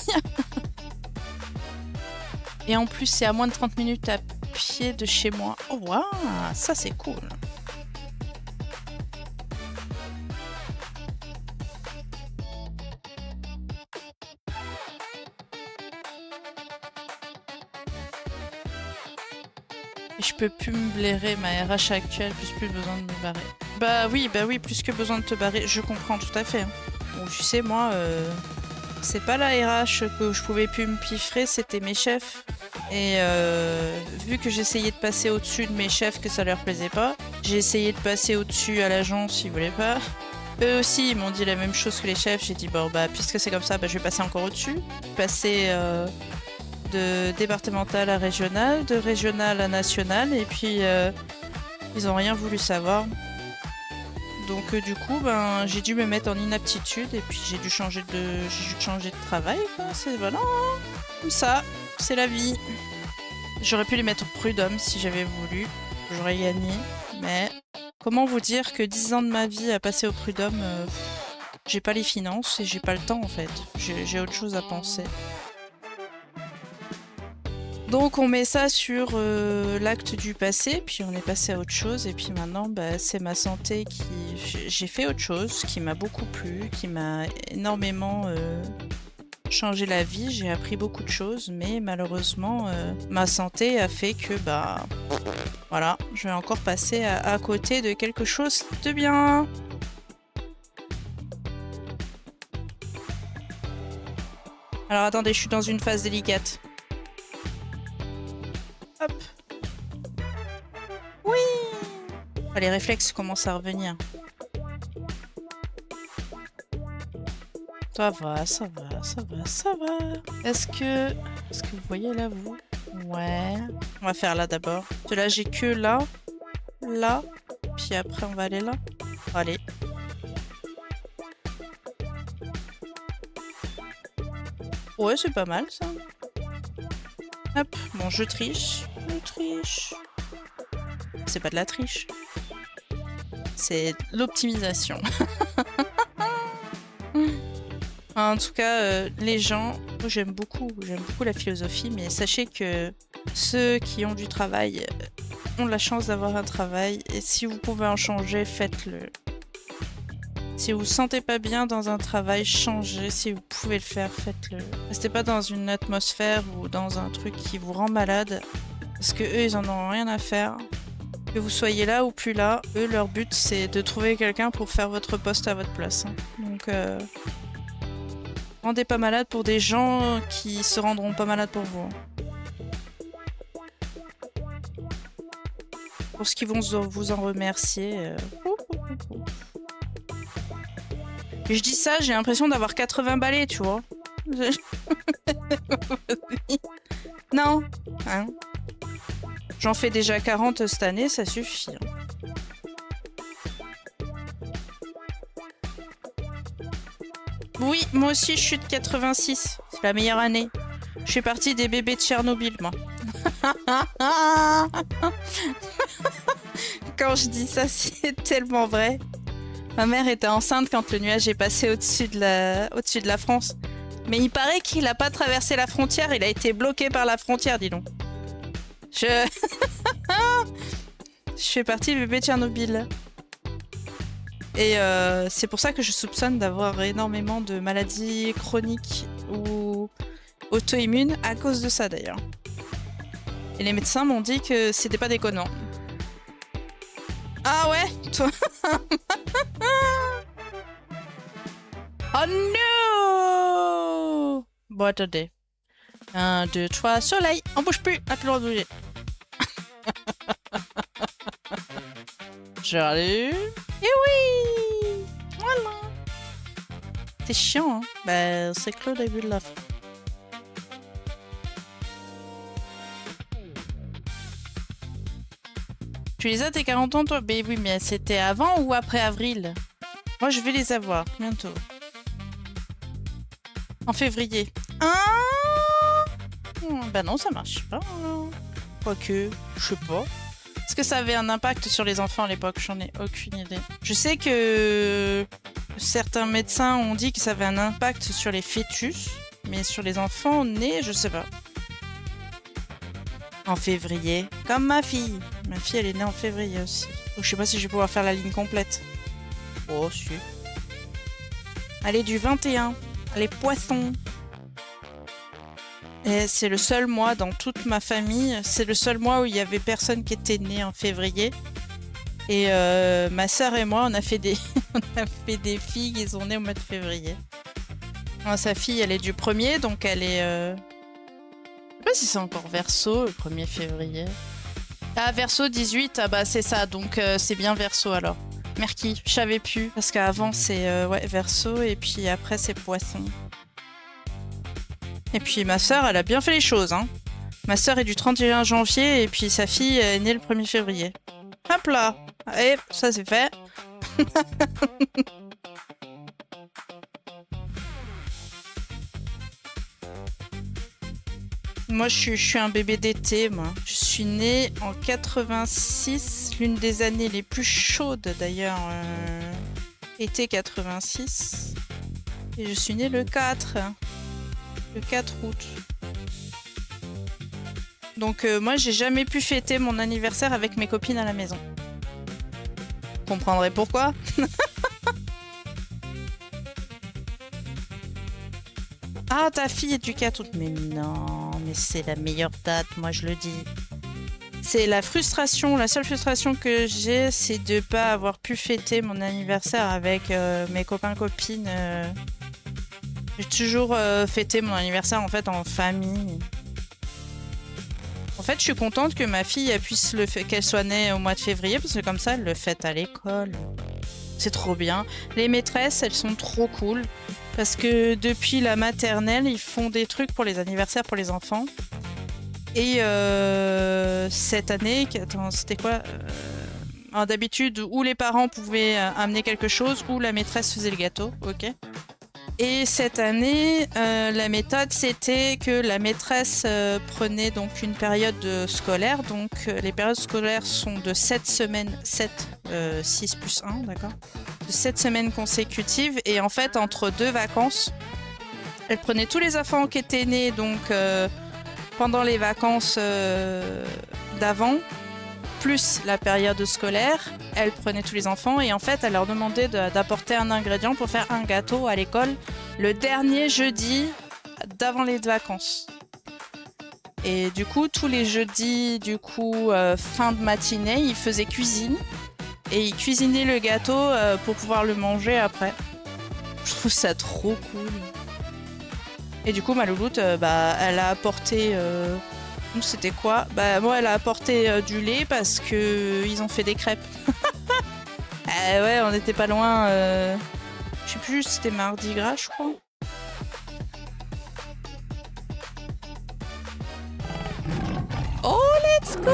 Et en plus, c'est à moins de 30 minutes à pied de chez moi. Oh waouh, ça c'est cool. Je peux plus me blairer, ma RH actuelle, plus besoin de me barrer. Bah oui, plus que besoin de te barrer, je comprends tout à fait. Hein. Bon, tu sais, moi, c'est pas la RH que je pouvais plus me piffrer, c'était mes chefs. Et vu que j'essayais de passer au-dessus de mes chefs, que ça leur plaisait pas, j'ai essayé de passer au-dessus à l'agence, ils voulaient pas. Eux aussi, ils m'ont dit la même chose que les chefs. J'ai dit, bon, bah, puisque c'est comme ça, bah, je vais passer encore au-dessus. Passer de départemental à régional, de régional à national, et puis ils ont rien voulu savoir. Donc du coup, ben, j'ai dû me mettre en inaptitude, et puis j'ai dû changer de travail. C'est voilà, comme ça, c'est la vie. J'aurais pu les mettre au prud'homme si j'avais voulu, j'aurais gagné, mais comment vous dire que 10 ans de ma vie à passer au prud'homme, j'ai pas les finances et j'ai pas le temps en fait. J'ai autre chose à penser. Donc on met ça sur l'acte du passé, puis on est passé à autre chose, et puis maintenant bah, c'est ma santé qui... J'ai fait autre chose qui m'a beaucoup plu, qui m'a énormément changé la vie, j'ai appris beaucoup de choses, mais malheureusement ma santé a fait que bah voilà, je vais encore passer à côté de quelque chose de bien. Alors attendez, je suis dans une phase délicate. Hop. Oui. Ah, les réflexes commencent à revenir. Ça va, ça va, ça va, ça va. Est-ce que vous voyez là, vous? Ouais. On va faire là d'abord. Là, j'ai que là, là, puis après on va aller là. Allez. Ouais, c'est pas mal ça. Hop, bon, je triche. Je triche. C'est pas de la triche. C'est de l'optimisation. En tout cas, les gens, j'aime beaucoup la philosophie, mais sachez que ceux qui ont du travail ont la chance d'avoir un travail, et si vous pouvez en changer, faites-le. Si vous vous sentez pas bien dans un travail, changez. Si vous pouvez le faire, faites-le. Restez pas dans une atmosphère ou dans un truc qui vous rend malade, parce que eux, ils en ont rien à faire. Que vous soyez là ou plus là, eux, leur but, c'est de trouver quelqu'un pour faire votre poste à votre place. Hein. Donc, rendez pas malade pour des gens qui se rendront pas malades pour vous. Pour ce qu'ils vont vous en remercier. Et je dis ça, j'ai l'impression d'avoir 80 balais, tu vois. Non, hein. J'en fais déjà 40 cette année, ça suffit. Oui, moi aussi, je suis de 86. C'est la meilleure année. Je fais partie des bébés de Tchernobyl, moi. Quand je dis ça, c'est tellement vrai. Ma mère était enceinte quand le nuage est passé au-dessus de la France. Mais il paraît qu'il n'a pas traversé la frontière, il a été bloqué par la frontière, dis donc. Je fais partie du bébé de Tchernobyl. Et c'est pour ça que je soupçonne d'avoir énormément de maladies chroniques ou auto-immunes à cause de ça d'ailleurs. Et les médecins m'ont dit que c'était pas déconnant. Ah ouais, toi. Oh non. Bon, attendez. 1, 2, 3, soleil. On bouge plus. À plus loin de bouger. Je rallume. Et oui. Voilà. C'est chiant, hein. Bah, c'est que le début de la fin. Tu les as tes 40 ans, toi? Ben oui, mais c'était avant ou après avril? Moi, je vais les avoir bientôt. En février. Ah, bah non, ça marche pas. Quoique, je sais pas. Est-ce que ça avait un impact sur les enfants à l'époque? J'en ai aucune idée. Je sais que certains médecins ont dit que ça avait un impact sur les fœtus, mais sur les enfants nés, je sais pas. En février. Comme ma fille. Ma fille, elle est née en février aussi. Donc je sais pas si je vais pouvoir faire la ligne complète. Oh, si. Allez, du 21. Allez, poissons. Et c'est le seul mois dans toute ma famille, c'est le seul mois où il y avait personne qui était né en février. Et ma sœur et moi, on a fait des, on a fait des filles qui sont nées au mois de février. Moi, sa fille, elle est du 1er, donc elle est... Je sais pas si c'est encore Verseau, le 1er février. Ah, Verseau 18, ah bah c'est ça, donc c'est bien Verseau alors. Merki, je savais plus, parce qu'avant c'est ouais, Verseau, et puis après c'est Poisson. Et puis ma sœur, elle a bien fait les choses, hein. Ma sœur est du 31 janvier, et puis sa fille est née le 1er février. Hop là! Et ça c'est fait. Moi, je suis un bébé d'été, moi. Je suis née en 86, l'une des années les plus chaudes d'ailleurs. Été 86. Et je suis née le 4 août. Donc moi, j'ai jamais pu fêter mon anniversaire avec mes copines à la maison. Vous comprendrez pourquoi. Ah, ta fille est du 4 août. Mais non, mais c'est la meilleure date, moi je le dis. C'est la frustration, la seule frustration que j'ai, c'est de pas avoir pu fêter mon anniversaire avec mes copains-copines. J'ai toujours fêté mon anniversaire en fait en famille. En fait, je suis contente que ma fille elle puisse qu'elle soit née au mois de février parce que comme ça, elle le fête à l'école. C'est trop bien. Les maîtresses, elles sont trop cool parce que depuis la maternelle, ils font des trucs pour les anniversaires pour les enfants. Et cette année, attends, c'était quoi d'habitude, où les parents pouvaient amener quelque chose, ou la maîtresse faisait le gâteau, ok. Et cette année, la méthode, c'était que la maîtresse prenait donc une période scolaire. Donc, les périodes scolaires sont de 7 semaines, 6 plus 1, d'accord, de 7 semaines consécutives. Et en fait, entre 2 vacances, elle prenait tous les enfants qui étaient nés donc, pendant les vacances d'avant, plus la période scolaire. Elle prenait tous les enfants et en fait, elle leur demandait d'apporter un ingrédient pour faire un gâteau à l'école le dernier jeudi d'avant les vacances. Et du coup, tous les jeudis, du coup, fin de matinée, ils faisaient cuisine et ils cuisinaient le gâteau pour pouvoir le manger après. Je trouve ça trop cool. Et du coup, ma louloute, bah, elle a apporté... c'était quoi? Bah, moi, elle a apporté du lait parce que ils ont fait des crêpes. Ouais, on n'était pas loin. Je sais plus, c'était Mardi Gras, je crois. Oh, let's go,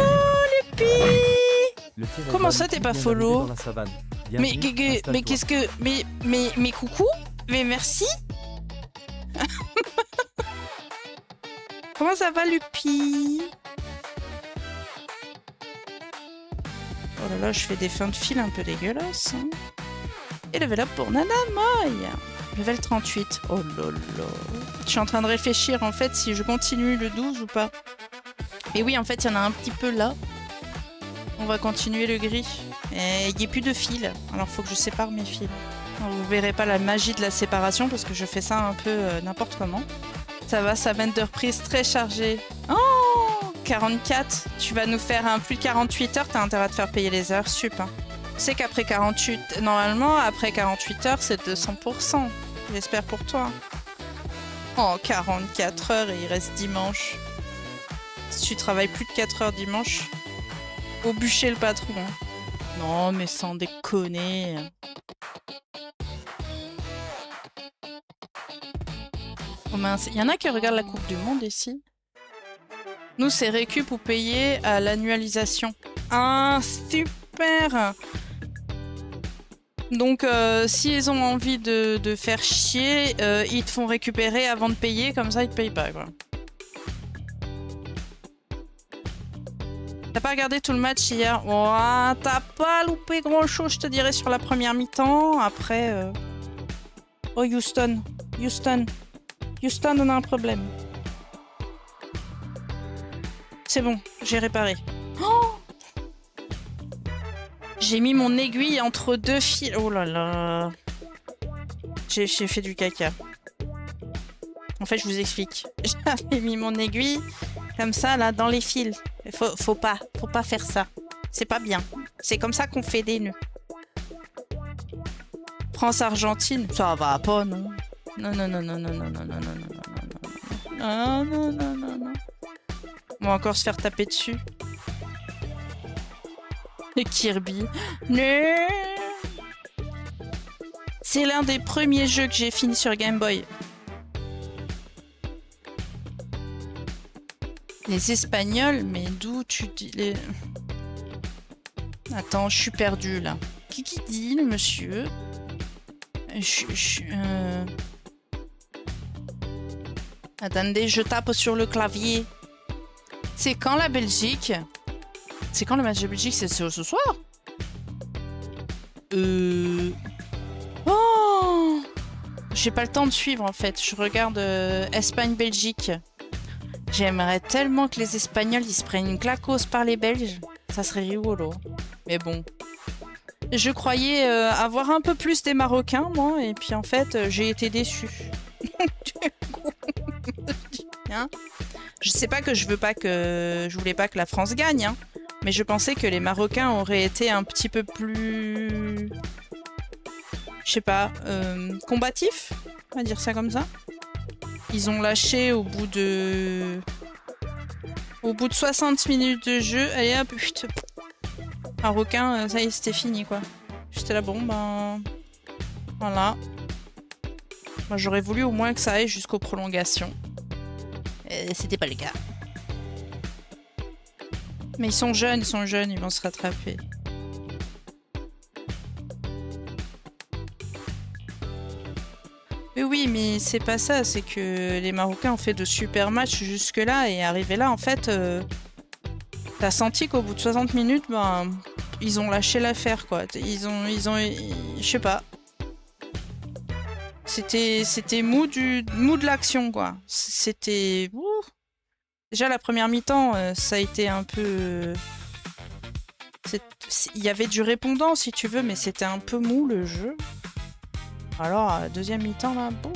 Lupi! Comment ça, t'es pas follow? Mais qu'est-ce que... Mais coucou? Mais merci? Comment ça va, Lupi? Oh là là, je fais des fins de fil un peu dégueulasses. Hein. Et level up pour Nana Moy. Level 38. Oh là là. Je suis en train de réfléchir en fait si je continue le 12 ou pas. Et oui, en fait, il y en a un petit peu là. On va continuer le gris. Et il n'y a plus de fils. Alors, il faut que je sépare mes fils. Alors, vous verrez pas la magie de la séparation parce que je fais ça un peu n'importe comment. Ça va, sa veine de reprise très chargée. Oh, 44. Tu vas nous faire un plus de 48 heures. T'as intérêt à te faire payer les heures sup. Hein. Tu sais qu'après 48... Normalement, après 48 heures, c'est 200%. J'espère pour toi. Oh, 44 heures et il reste dimanche. Si tu travailles plus de 4 heures dimanche, faut bûcher le patron. Non, mais sans déconner. Oh mince, il y en a qui regardent la Coupe du Monde ici. Nous, c'est récup ou payé à l'annualisation. Ah, super! Donc, s'ils ont envie de faire chier, ils te font récupérer avant de payer, comme ça, ils te payent pas, quoi. T'as pas regardé tout le match hier? Oh, t'as pas loupé grand-chose, je te dirais, sur la première mi-temps. Après... Oh, Houston. Houston, on a un problème. C'est bon, j'ai réparé. Oh, j'ai mis mon aiguille entre 2 fils. Oh là là. J'ai fait du caca. En fait, je vous explique. J'avais mis mon aiguille comme ça, là, dans les fils. Faut pas faire ça. C'est pas bien. C'est comme ça qu'on fait des nœuds. France-Argentine, ça va pas, non. Non, non, non, non, non, non, non, non, non, non, non, non, non, non, non, non. On va encore se faire taper dessus. Le Kirby. Non. C'est l'un des premiers jeux que j'ai fini sur Game Boy. Les Espagnols, mais d'où tu dis les... Attends, je suis perdue là. Qui dit le monsieur? Attendez, je tape sur le clavier. C'est quand la Belgique? C'est quand le match de Belgique? C'est ce soir? Oh! J'ai pas le temps de suivre en fait. Je regarde Espagne-Belgique. J'aimerais tellement que les Espagnols ils se prennent une claquose par les Belges. Ça serait rigolo. Mais bon. Je croyais avoir un peu plus des Marocains, moi, et puis en fait, j'ai été déçue. Hein, je sais pas que je voulais pas que la France gagne, hein, mais je pensais que les Marocains auraient été un petit peu plus... Je sais pas, combatifs, on va dire ça comme ça. Ils ont lâché au bout de 60 minutes de jeu. Allez hop, putain. Marocain, ça y est, c'était fini quoi. J'étais là, bon ben... Voilà. Moi j'aurais voulu au moins que ça aille jusqu'aux prolongations. C'était pas le cas. Mais ils sont jeunes, ils vont se rattraper. Oui, mais c'est pas ça, c'est que les Marocains ont fait de super matchs jusque-là et arrivé là, en fait, t'as senti qu'au bout de 60 minutes, ben, ils ont lâché l'affaire, quoi. Je sais pas. C'était mou de l'action, quoi. C'était... Déjà, la première mi-temps, ça a été un peu... Il y avait du répondant, si tu veux, mais c'était un peu mou, le jeu. Alors, deuxième mi-temps, là, bon.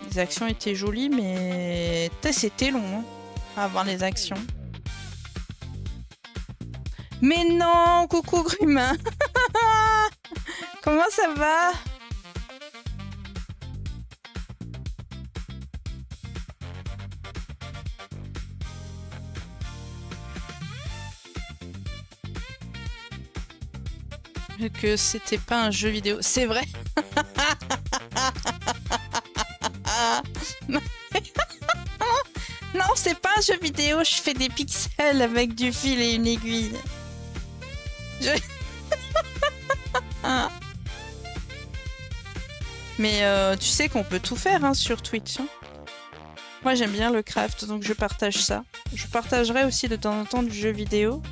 Les actions étaient jolies, mais... C'était long, hein, à avoir les actions. Mais non, coucou Grumain. Comment ça va? Que c'était pas un jeu vidéo. C'est vrai. Non, c'est pas un jeu vidéo. Je fais des pixels avec du fil et une aiguille. Mais tu sais qu'on peut tout faire hein, sur Twitch. Hein. Moi j'aime bien le craft, donc je partage ça. Je partagerai aussi de temps en temps du jeu vidéo.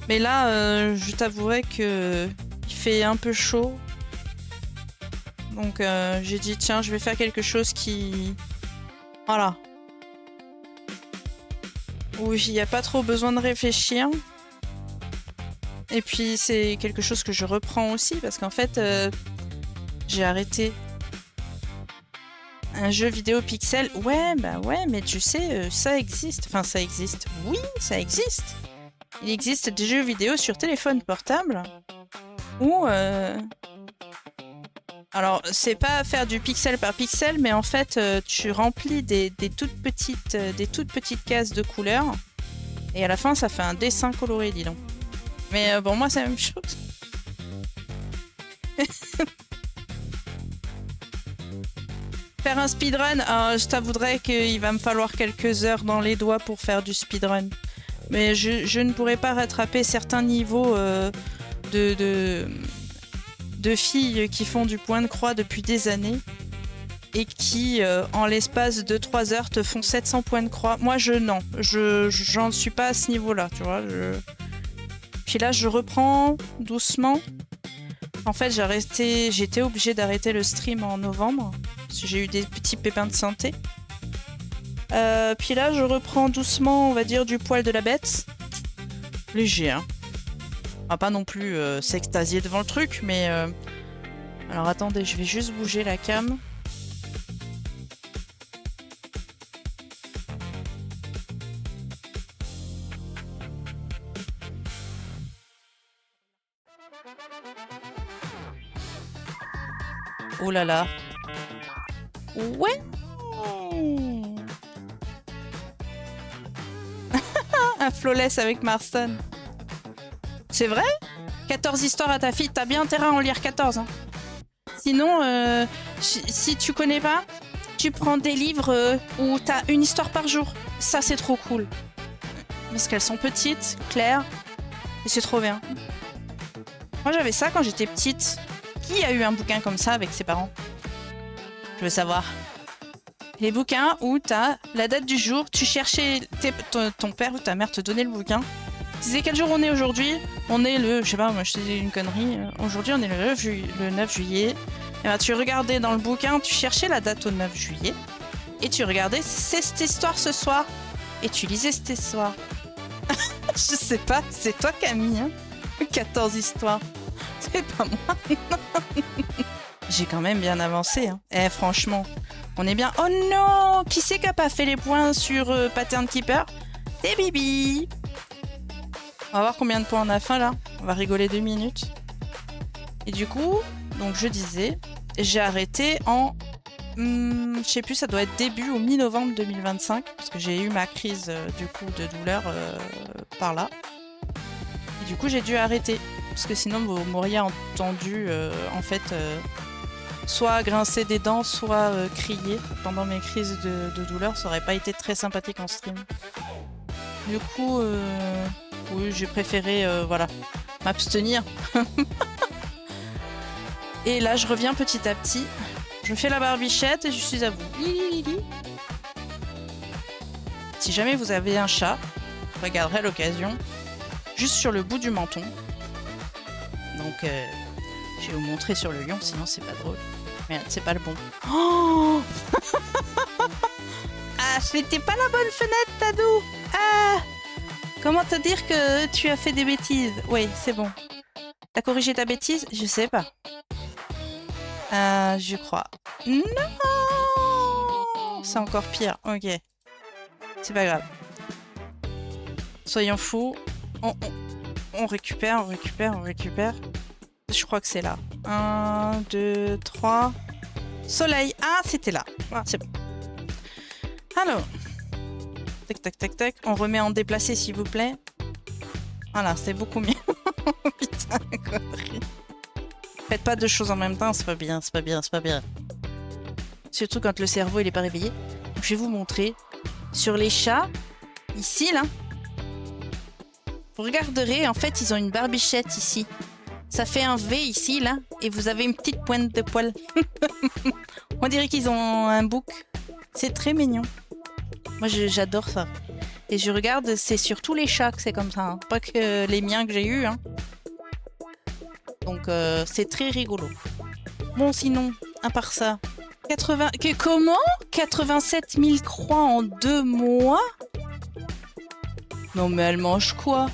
Mais là, je t'avouerai que il fait un peu chaud. Donc j'ai dit tiens, je vais faire quelque chose qui... Voilà. Où il n'y a pas trop besoin de réfléchir. Et puis c'est quelque chose que je reprends aussi parce qu'en fait, j'ai arrêté un jeu vidéo pixel. Ouais, bah ouais, mais tu sais, ça existe. Enfin, ça existe. Oui, ça existe. Il existe des jeux vidéo sur téléphone portable où... Alors, c'est pas faire du pixel par pixel, mais en fait, tu remplis des toutes petites cases de couleurs. Et à la fin, ça fait un dessin coloré, dis donc. Mais bon, moi, c'est la même chose. Faire un speedrun, je t'avouerais qu'il va me falloir quelques heures dans les doigts pour faire du speedrun. Mais je ne pourrais pas rattraper certains niveaux de filles qui font du point de croix depuis des années et qui, en l'espace de 3 heures, te font 700 points de croix. Moi, non. J'en suis pas à ce niveau-là, tu vois. Puis là, je reprends doucement. En fait, j'étais obligée d'arrêter le stream en novembre parce que j'ai eu des petits pépins de santé. Puis là, je reprends doucement, on va dire, du poil de la bête. Léger, hein. On va pas non plus s'extasier devant le truc, mais Alors attendez, je vais juste bouger la cam. Oh là là. Ouais. Un flawless avec Marston. C'est vrai? 14 histoires à ta fille. T'as bien intérêt à en lire 14. Hein. Sinon, si tu connais pas, tu prends des livres où t'as une histoire par jour. Ça, c'est trop cool. Parce qu'elles sont petites, claires. Et c'est trop bien. Moi, j'avais ça quand j'étais petite. Qui a eu un bouquin comme ça avec ses parents? Je veux savoir. Les bouquins où t'as la date du jour, tu cherchais ton père ou ta mère te donnait le bouquin. Tu disais quel jour on est aujourd'hui? On est le, je sais pas, moi je te dis une connerie. Aujourd'hui on est le 9 juillet. Et ben, tu regardais dans le bouquin, tu cherchais la date au 9 juillet. Et tu regardais, c'est cette histoire ce soir. Et tu lisais cette histoire. Je sais pas, c'est toi Camille, hein 14 histoires. C'est pas moi. J'ai quand même bien avancé. Hein. Eh, franchement, on est bien. Oh non! Qui c'est qui a pas fait les points sur Pattern Keeper? C'est Bibi. On va voir combien de points on a fait là. On va rigoler 2 minutes. Et du coup, donc je disais, j'ai arrêté en... je sais plus, ça doit être début ou mi-novembre 2025. Parce que j'ai eu ma crise du coup de douleur par là. Et du coup, j'ai dû arrêter. Parce que sinon, vous m'auriez entendu, en fait, soit grincer des dents, soit crier pendant mes crises de douleur. Ça aurait pas été très sympathique en stream. Du coup, oui, j'ai préféré, voilà, m'abstenir. Et là, je reviens petit à petit. Je fais la barbichette et je suis à vous. Si jamais vous avez un chat, regarderez l'occasion, juste sur le bout du menton. Donc, je vais vous montrer sur le lion, sinon c'est pas drôle. Merde, c'est pas le bon. Oh ah, c'était pas la bonne fenêtre, Tadou. Ah, comment te dire que tu as fait des bêtises? Oui, c'est bon. T'as corrigé ta bêtise? Je sais pas. Je crois. Non, c'est encore pire. Ok. C'est pas grave. Soyons fous. On récupère, on récupère, on récupère. Je crois que c'est là. 1, 2, 3. Soleil. Ah, c'était là. Ah, c'est bon. Alors. Tac, tac, tac, tac. On remet en déplacé, s'il vous plaît. Voilà, c'est beaucoup mieux. Putain, connerie. Faites pas deux choses en même temps, c'est pas bien, c'est pas bien, c'est pas bien. Surtout quand le cerveau, il est pas réveillé. Donc, je vais vous montrer. Sur les chats, ici, là. Vous regarderez, en fait, ils ont une barbichette ici. Ça fait un V ici, là, et vous avez une petite pointe de poil. On dirait qu'ils ont un bouc. C'est très mignon. Moi, j'adore ça. Et je regarde, c'est sur tous les chats que c'est comme ça. Hein. Pas que les miens que j'ai eus. Hein. Donc, c'est très rigolo. Bon, sinon, à part ça... 80... Comment 87 000 croix en 2 mois? Non, mais elle mange quoi?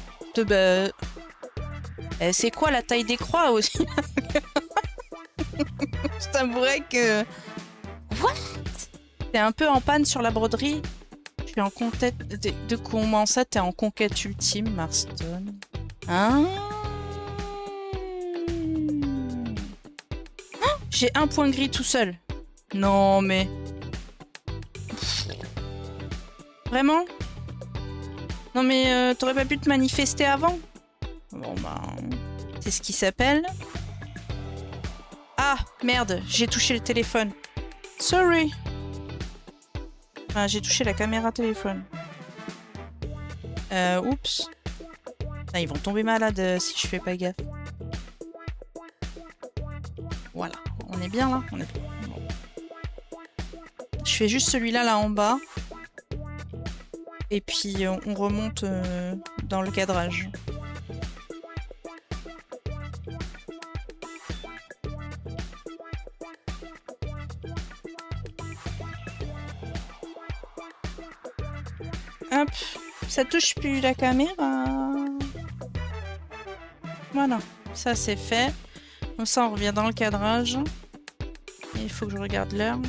C'est quoi la taille des croix aussi? Je t'avouerais que... What? T'es un peu en panne sur la broderie. Je suis en conquête... De comment ça, t'es en conquête ultime, Marston? Hein? Oh, j'ai un point gris tout seul. Non, mais... Vraiment? Non, mais t'aurais pas pu te manifester avant? Bon, bah... C'est ce qui s'appelle... Ah, merde, j'ai touché le téléphone. Sorry. Ah, j'ai touché la caméra téléphone. Oups. Ah, ils vont tomber malades si je fais pas gaffe. Voilà, on est bien là, on est bien. Bon. Je fais juste celui-là là en bas. Et puis on remonte dans le cadrage. Hop, ça touche plus la caméra. Voilà, ça c'est fait. Comme ça, on revient dans le cadrage. Et il faut que je regarde l'heure.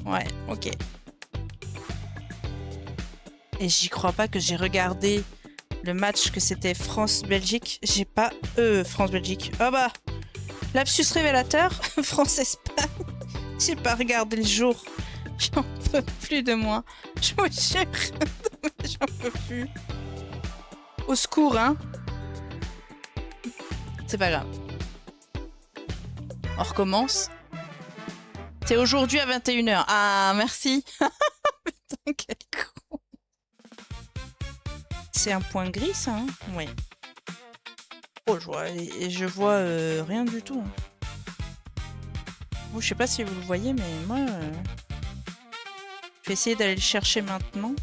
Ouais, ok. Et j'y crois pas que j'ai regardé le match que c'était France-Belgique. J'ai pas... France-Belgique. Ah bah lapsus révélateur. France-Espagne. J'ai pas regardé le jour. J'en peux plus de moi. Je vous jure. J'en peux plus. Au secours, hein. C'est pas grave. On recommence. C'est aujourd'hui à 21h. Ah, merci. Putain, quel con. C'est un point gris, ça, hein? Oui. Oh, je vois rien du tout. Bon, je sais pas si vous le voyez, mais moi... je vais essayer d'aller le chercher maintenant.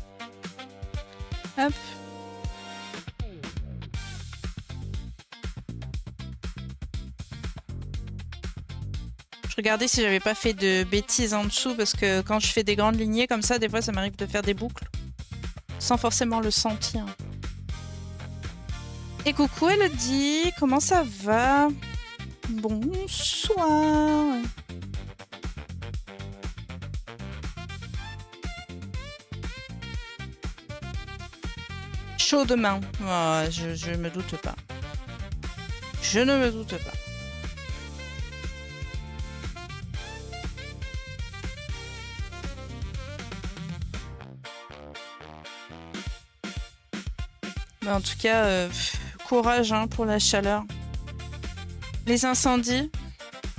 Hop. Je regardais si j'avais pas fait de bêtises en dessous, parce que quand je fais des grandes lignées comme ça, des fois ça m'arrive de faire des boucles. Sans forcément le sentir. Et coucou Elodie, comment ça va? Bonsoir. Chaud demain. Oh, je me doute pas. Je ne me doute pas. Mais en tout cas, courage hein, pour la chaleur. Les incendies.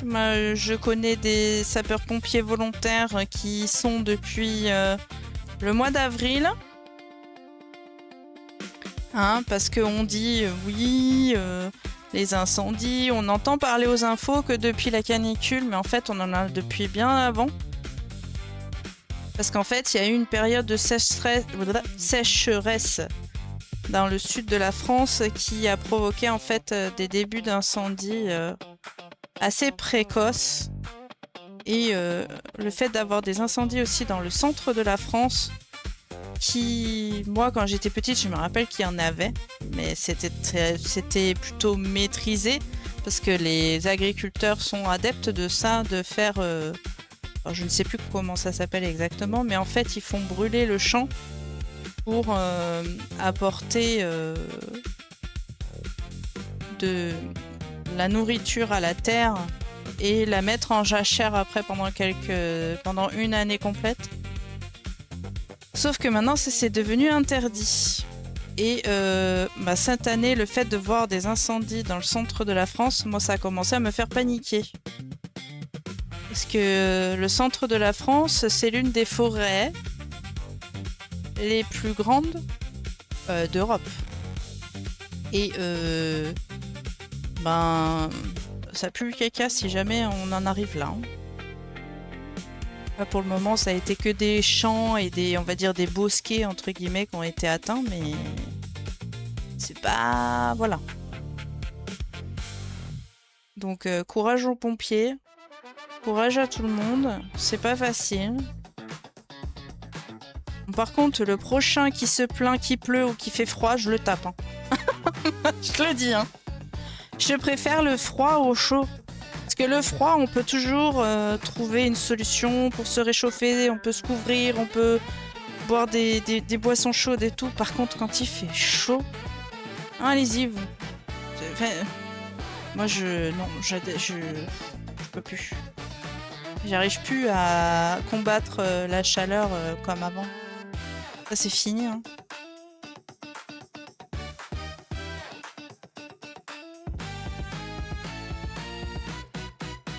Moi, je connais des sapeurs-pompiers volontaires qui y sont depuis le mois d'avril. Hein, parce qu'on dit oui, les incendies, on entend parler aux infos que depuis la canicule, mais en fait on en a depuis bien avant. Parce qu'en fait il y a eu une période de sécheresse dans le sud de la France qui a provoqué en fait des débuts d'incendie assez précoces. Et le fait d'avoir des incendies aussi dans le centre de la France, qui, moi, quand j'étais petite, je me rappelle qu'il y en avait, mais c'était plutôt maîtrisé, parce que les agriculteurs sont adeptes de ça, de faire... alors je ne sais plus comment ça s'appelle exactement, mais en fait, ils font brûler le champ pour apporter de la nourriture à la terre et la mettre en jachère après pendant une année complète. Sauf que maintenant, c'est devenu interdit. Et cette année, le fait de voir des incendies dans le centre de la France, moi, ça a commencé à me faire paniquer. Parce que le centre de la France, c'est l'une des forêts les plus grandes d'Europe. Et ça pue le caca si jamais on en arrive là. Hein. Pour le moment, ça a été que des champs et on va dire des bosquets entre guillemets qui ont été atteints, mais c'est pas... Voilà. Donc courage aux pompiers, courage à tout le monde, c'est pas facile. Par contre, le prochain qui se plaint qu'il pleut ou qu'il fait froid, je le tape. Hein. Je te le dis. Hein. Je préfère le froid au chaud. Parce que le froid, on peut toujours trouver une solution pour se réchauffer, on peut se couvrir, on peut boire des boissons chaudes et tout. Par contre, quand il fait chaud, hein, allez-y, vous. Enfin, moi, je peux plus. J'arrive plus à combattre la chaleur comme avant. Ça, c'est fini. Hein.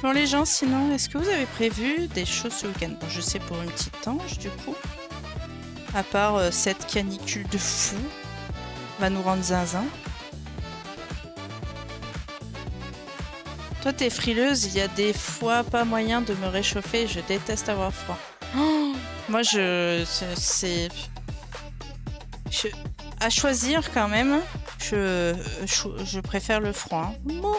Bon les gens, sinon, est-ce que vous avez prévu des choses ce week-end? Bon, je sais pour une petite tange, du coup. À part cette canicule de fou, va nous rendre zinzin. Toi, t'es frileuse, il y a des fois pas moyen de me réchauffer, je déteste avoir froid. Oh, moi, à choisir quand même, je préfère le froid. Hein. Bon.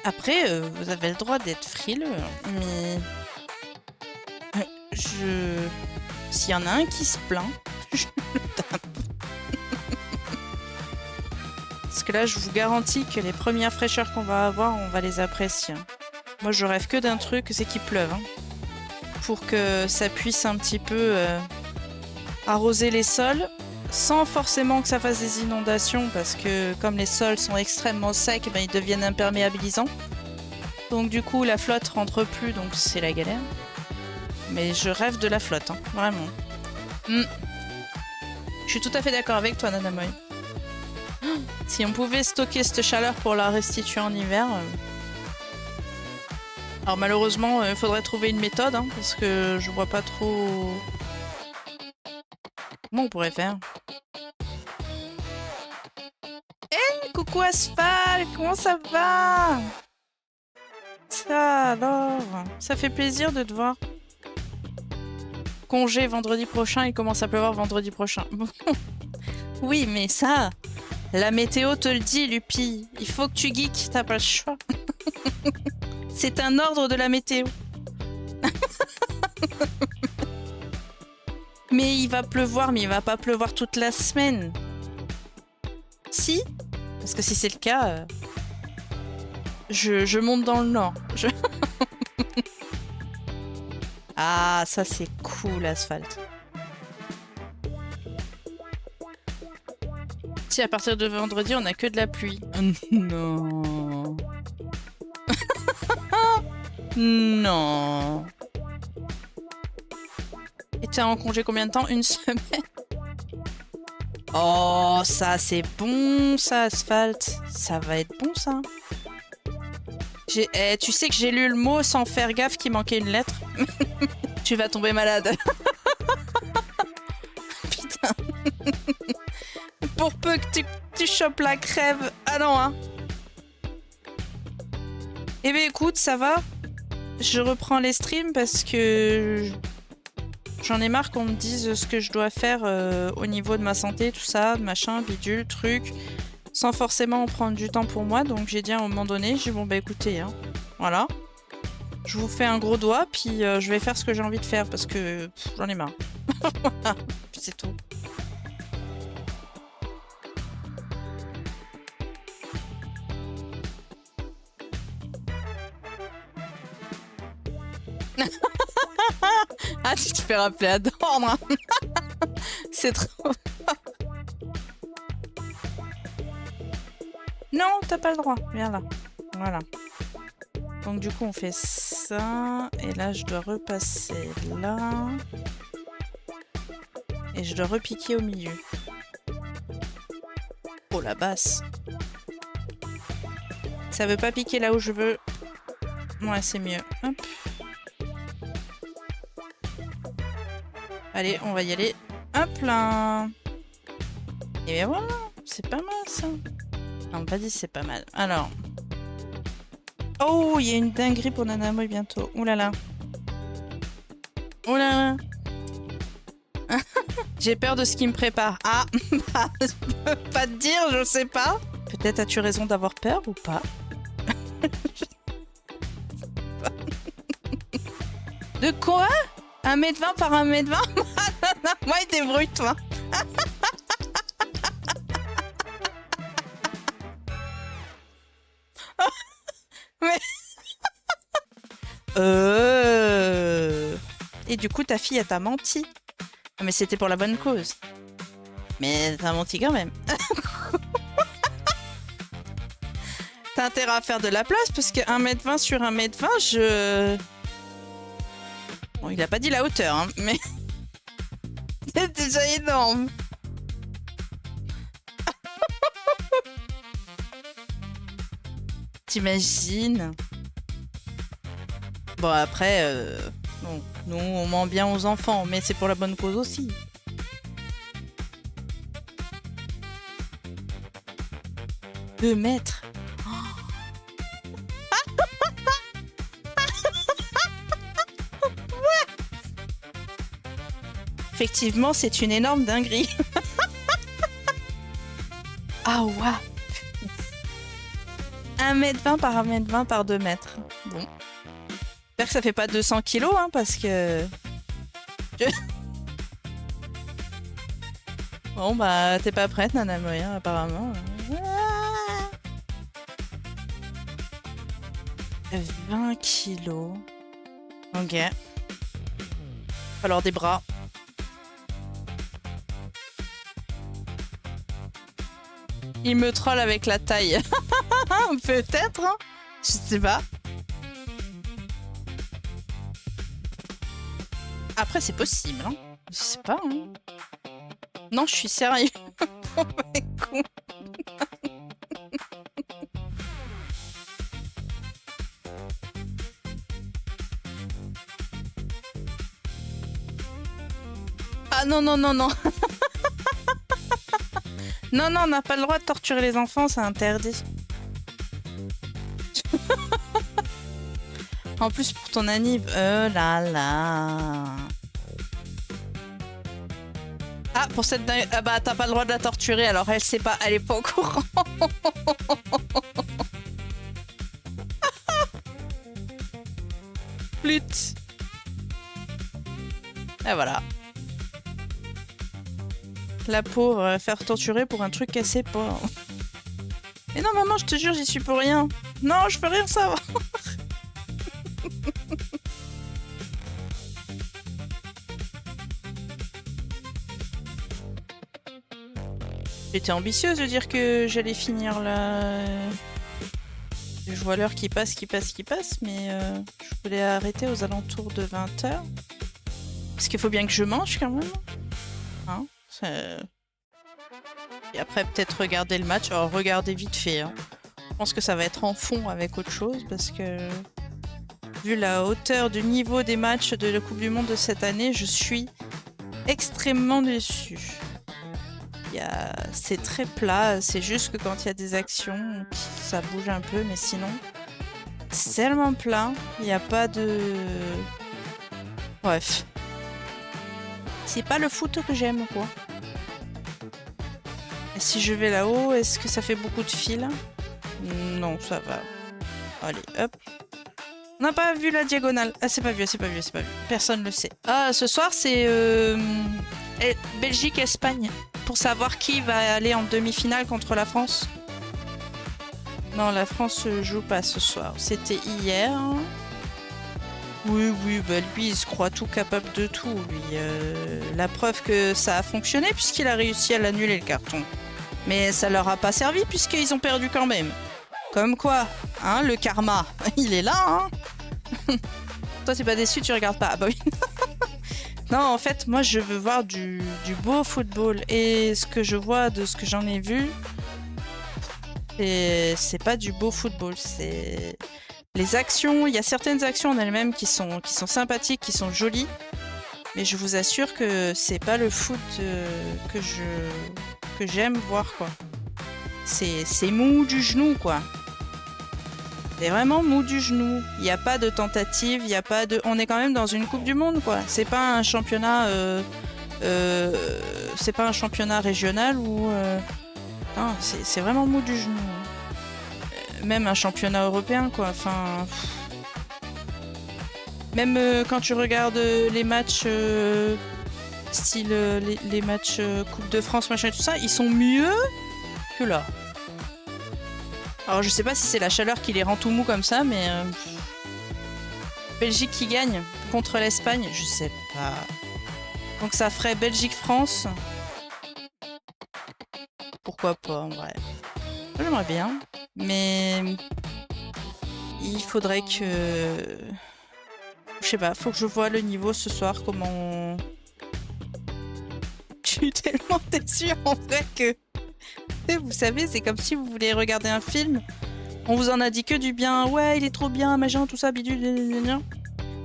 Après, vous avez le droit d'être frileux, mais S'il y en a un qui se plaint, je le tape. Parce que là, je vous garantis que les premières fraîcheurs qu'on va avoir, on va les apprécier. Moi, je rêve que d'un truc, c'est qu'il pleuve. Hein, pour que ça puisse un petit peu arroser les sols, sans forcément que ça fasse des inondations, parce que comme les sols sont extrêmement secs, ben, ils deviennent imperméabilisants. Donc du coup, la flotte rentre plus, donc c'est la galère. Mais je rêve de la flotte, hein, vraiment. Je suis tout à fait d'accord avec toi, Nanamoy. Si on pouvait stocker cette chaleur pour la restituer en hiver... Alors malheureusement, il faudrait trouver une méthode, hein, parce que je vois pas trop... Comment on pourrait faire? Hey, coucou Asphalt, comment ça va? Ça alors? Ça fait plaisir de te voir. Congé vendredi prochain, il commence à pleuvoir vendredi prochain. Oui, mais ça, la météo te le dit, Lupi. Il faut que tu geeks, t'as pas le choix. C'est un ordre de la météo. Mais il va pleuvoir, mais il va pas pleuvoir toute la semaine. Si? Parce que si c'est le cas, je monte dans le nord. Ah, ça c'est cool, Asphalt. Si à partir de vendredi, on a que de la pluie. Non. Non. Et t'es en congé combien de temps? Une semaine? Oh, ça c'est bon, ça, Asphalt. Ça va être bon, ça. Tu sais que j'ai lu le mot sans faire gaffe qu'il manquait une lettre. Tu vas tomber malade. Putain. Pour peu que tu chopes la crève. Ah non, hein. Eh bien, écoute, ça va. Je reprends les streams parce que j'en ai marre qu'on me dise ce que je dois faire au niveau de ma santé, tout ça, machin, bidule, truc, sans forcément prendre du temps pour moi. Donc j'ai dit à un moment donné, j'ai dit bon bah écoutez, hein, voilà, je vous fais un gros doigt, puis je vais faire ce que j'ai envie de faire parce que j'en ai marre. Voilà, puis c'est tout. Ah, tu te fais rappeler à Dorne, hein. C'est trop... Non, t'as pas le droit. Viens là. Voilà. Donc du coup, on fait ça. Et là, je dois repasser là. Et je dois repiquer au milieu. Oh, la basse. Ça veut pas piquer là où je veux. Ouais, c'est mieux. Hop. Allez, on va y aller. Hop là. Et bien voilà, c'est pas mal ça. Non, pas dit c'est pas mal. Alors. Oh, il y a une dinguerie pour Nanamoy bientôt. Ouh là là. Ouh là là. J'ai peur de ce qui me prépare. Ah, bah, je peux pas te dire, je sais pas. Peut-être as-tu raison d'avoir peur ou pas? De quoi? 1m20 par 1m20? Moi, débrouille-toi. Mais... Et du coup, ta fille, elle t'a menti. Mais c'était pour la bonne cause. Mais t'as menti quand même. T'as intérêt à faire de la place parce que 1m20 sur 1m20, je... Bon, il a pas dit la hauteur, hein, mais... C'est déjà énorme. T'imagines? Bon, après, bon, nous, on ment bien aux enfants, mais c'est pour la bonne cause aussi. « 2 mètres. » Effectivement, c'est une énorme dinguerie. Ah ouais. 1m20 par 1m20 par 2 mètres. Bon. J'espère que ça fait pas 200 kilos, hein, parce que... Bon bah t'es pas prête Nana Moya apparemment. 20 kilos. Ok. Alors des bras. Il me troll avec la taille. Peut-être, hein. Je sais pas. Après, c'est possible, hein. Je sais pas, hein. Non, je suis sérieux. Oh, mais con. Ah non, non, non, non. Non, non, on n'a pas le droit de torturer les enfants, c'est interdit. En plus, pour ton anniv. Oh là là. Ah, pour cette dingue. Ah bah, t'as pas le droit de la torturer, alors elle sait pas, elle est pas au courant. Flûte. Et voilà. La pauvre, faire torturer pour un truc qu'elle sait pas. Mais non, maman, je te jure, j'y suis pour rien. Non, je peux rien savoir. J'étais ambitieuse de dire que j'allais finir là. Je vois l'heure qui passe, mais je voulais arrêter aux alentours de 20h. Parce qu'il faut bien que je mange quand même. Hein, et après peut-être regarder le match. Alors regarder vite fait. Hein. Je pense que ça va être en fond avec autre chose parce que vu la hauteur du niveau des matchs de la Coupe du Monde de cette année, je suis extrêmement déçue. C'est très plat, c'est juste que quand il y a des actions, ça bouge un peu, mais sinon, c'est tellement plat, il n'y a pas de... Bref. C'est pas le foot que j'aime, quoi. Et si je vais là-haut, est-ce que ça fait beaucoup de fils? Non, ça va. Allez, hop. On n'a pas vu la diagonale. Ah, c'est pas vu, c'est pas vu, c'est pas vu. Personne le sait. Ah, ce soir, c'est Belgique-Espagne. Pour savoir qui va aller en demi-finale contre la France. Non, la France joue pas ce soir. C'était hier. Oui, oui, bah lui, il se croit tout capable de tout, lui. La preuve que ça a fonctionné, puisqu'il a réussi à l'annuler, le carton. Mais ça leur a pas servi, puisqu'ils ont perdu quand même. Comme quoi, hein, le karma, il est là, hein. Toi, t'es pas déçu, tu regardes pas. Ah bah oui. Non, en fait, moi, je veux voir du beau football. Et ce que je vois de ce que j'en ai vu, c'est pas du beau football. C'est les actions. Il y a certaines actions en elles-mêmes qui sont sympathiques, qui sont jolies. Mais je vous assure que c'est pas le foot que j'aime voir, quoi. C'est mou du genou, quoi. C'est vraiment mou du genou. Il n'y a pas de tentative, il n'y a pas de... On est quand même dans une Coupe du Monde, quoi. C'est pas un championnat... c'est pas un championnat régional ou... Non, c'est vraiment mou du genou. Même un championnat européen, quoi. Enfin... Même quand tu regardes les matchs... style les matchs Coupe de France, machin, tout ça, ils sont mieux que là. Alors je sais pas si c'est la chaleur qui les rend tout mous comme ça, mais... Belgique qui gagne contre l'Espagne, je sais pas. Donc ça ferait Belgique-France. Pourquoi pas, en vrai. J'aimerais bien, mais... Il faudrait que... Je sais pas, faut que je vois le niveau ce soir, comment... Je suis tellement déçue en vrai que... Vous savez, c'est comme si vous voulez regarder un film, on vous en a dit que du bien, ouais, il est trop bien, machin, tout ça, bidule, gna.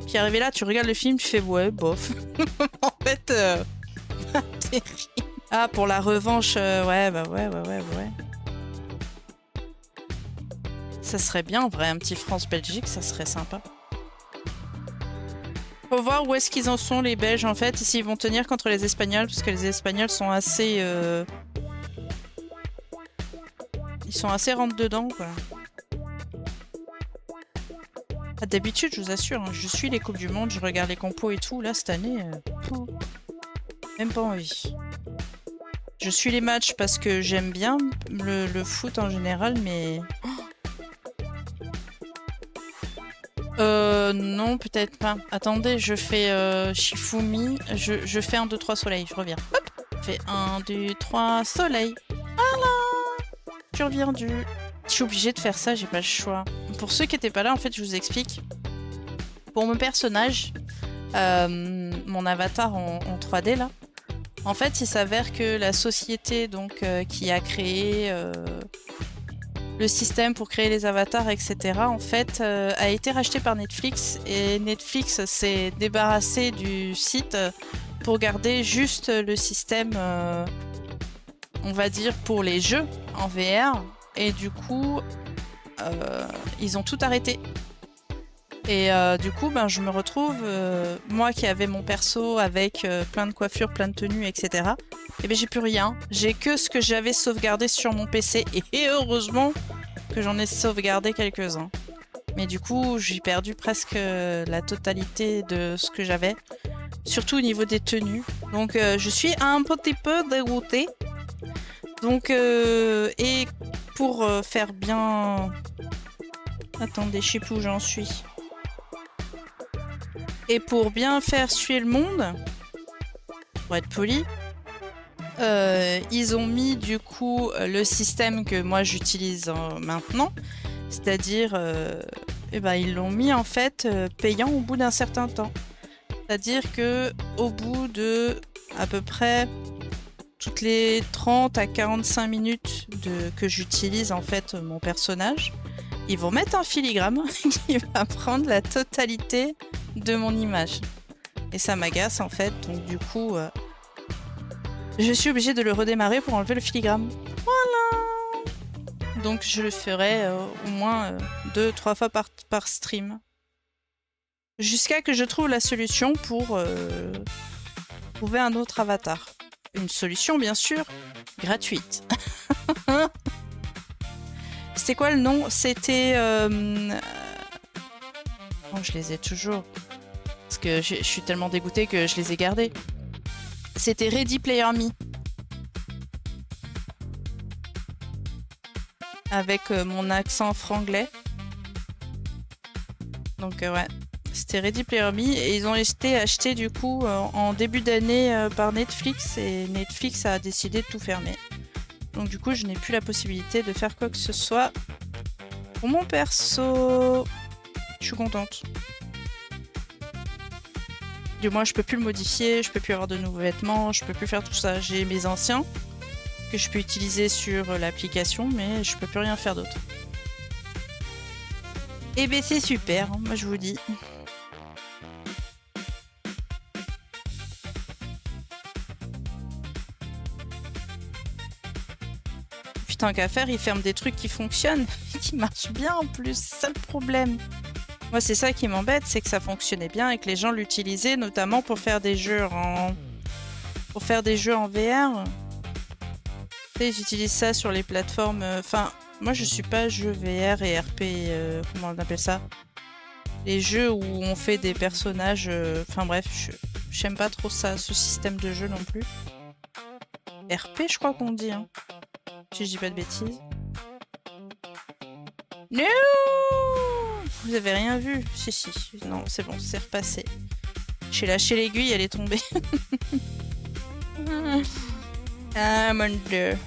Puis arrivé là, tu regardes le film, tu fais ouais, bof. En fait, ah, pour la revanche, ouais, bah ouais. Ça serait bien, en vrai, un petit France-Belgique, ça serait sympa. Faut voir où est-ce qu'ils en sont, les Belges, en fait, et s'ils vont tenir contre les Espagnols, parce que les Espagnols sont assez... Ils sont assez rentre-dedans, quoi. Ah, d'habitude, je vous assure, hein, je suis les Coupes du Monde, je regarde les compos et tout. Là, cette année, même pas envie. Je suis les matchs parce que j'aime bien le foot en général, mais... non, peut-être pas. Attendez, je fais Shifumi. Je fais 1, 2, 3 soleil. Je reviens. Hop. Je fais 1, 2, 3 soleil. Voilà. Je reviens du... Je suis obligée de faire ça, j'ai pas le choix. Pour ceux qui n'étaient pas là, en fait, je vous explique. Pour mon personnage, mon avatar en 3D, là, en fait, il s'avère que la société donc, qui a créé... le système pour créer les avatars, etc., en fait, a été racheté par Netflix et Netflix s'est débarrassé du site pour garder juste le système, on va dire, pour les jeux en VR. Et du coup, ils ont tout arrêté. Et du coup, ben, je me retrouve, moi qui avais mon perso avec plein de coiffures, plein de tenues, etc., et ben j'ai plus rien. J'ai que ce que j'avais sauvegardé sur mon PC. Et heureusement que j'en ai sauvegardé quelques-uns. Mais du coup, j'ai perdu presque la totalité de ce que j'avais. Surtout au niveau des tenues. Donc je suis un petit peu dégoûtée. Donc, et pour faire bien... Attendez, je sais plus où j'en suis. Et pour bien faire suer le monde, pour être poli, ils ont mis du coup le système que moi j'utilise maintenant, c'est-à-dire eh ben, ils l'ont mis en fait payant au bout d'un certain temps. C'est-à-dire que au bout de à peu près toutes les 30 à 45 minutes que j'utilise en fait mon personnage, ils vont mettre un filigrane qui va prendre la totalité de mon image. Et ça m'agace en fait, donc du coup... je suis obligée de le redémarrer pour enlever le filigrane. Voilà. Donc je le ferai au moins 2-3 fois par stream. Jusqu'à que je trouve la solution pour trouver un autre avatar. Une solution bien sûr gratuite. C'était quoi le nom? C'était... Oh, je les ai toujours. Parce que je suis tellement dégoûtée que je les ai gardés. C'était Ready Player Me. Avec mon accent franglais. Donc ouais, c'était Ready Player Me. Et ils ont été achetés du coup en début d'année par Netflix. Et Netflix a décidé de tout fermer. Donc du coup, je n'ai plus la possibilité de faire quoi que ce soit pour mon perso. Je suis contente. Du moins, je peux plus le modifier, je peux plus avoir de nouveaux vêtements, je peux plus faire tout ça. J'ai mes anciens que je peux utiliser sur l'application, mais je peux plus rien faire d'autre. Et ben c'est super, hein, moi je vous dis. Putain, qu'à faire, ils ferment des trucs qui fonctionnent, qui marchent bien en plus, c'est ça le problème. Moi, c'est ça qui m'embête, c'est que ça fonctionnait bien et que les gens l'utilisaient, notamment pour faire des jeux en... VR. Tu sais, ils utilisent ça sur les plateformes... Enfin, moi, je suis pas jeu VR et RP... comment on appelle ça? Les jeux où on fait des personnages... Enfin bref, j'aime pas trop ça, ce système de jeu non plus. RP, je crois qu'on dit, hein. Si je dis pas de bêtises. Non! Vous avez rien vu? Si, si. Non, c'est bon, c'est repassé. J'ai lâché l'aiguille, elle est tombée. Ah, mon dieu.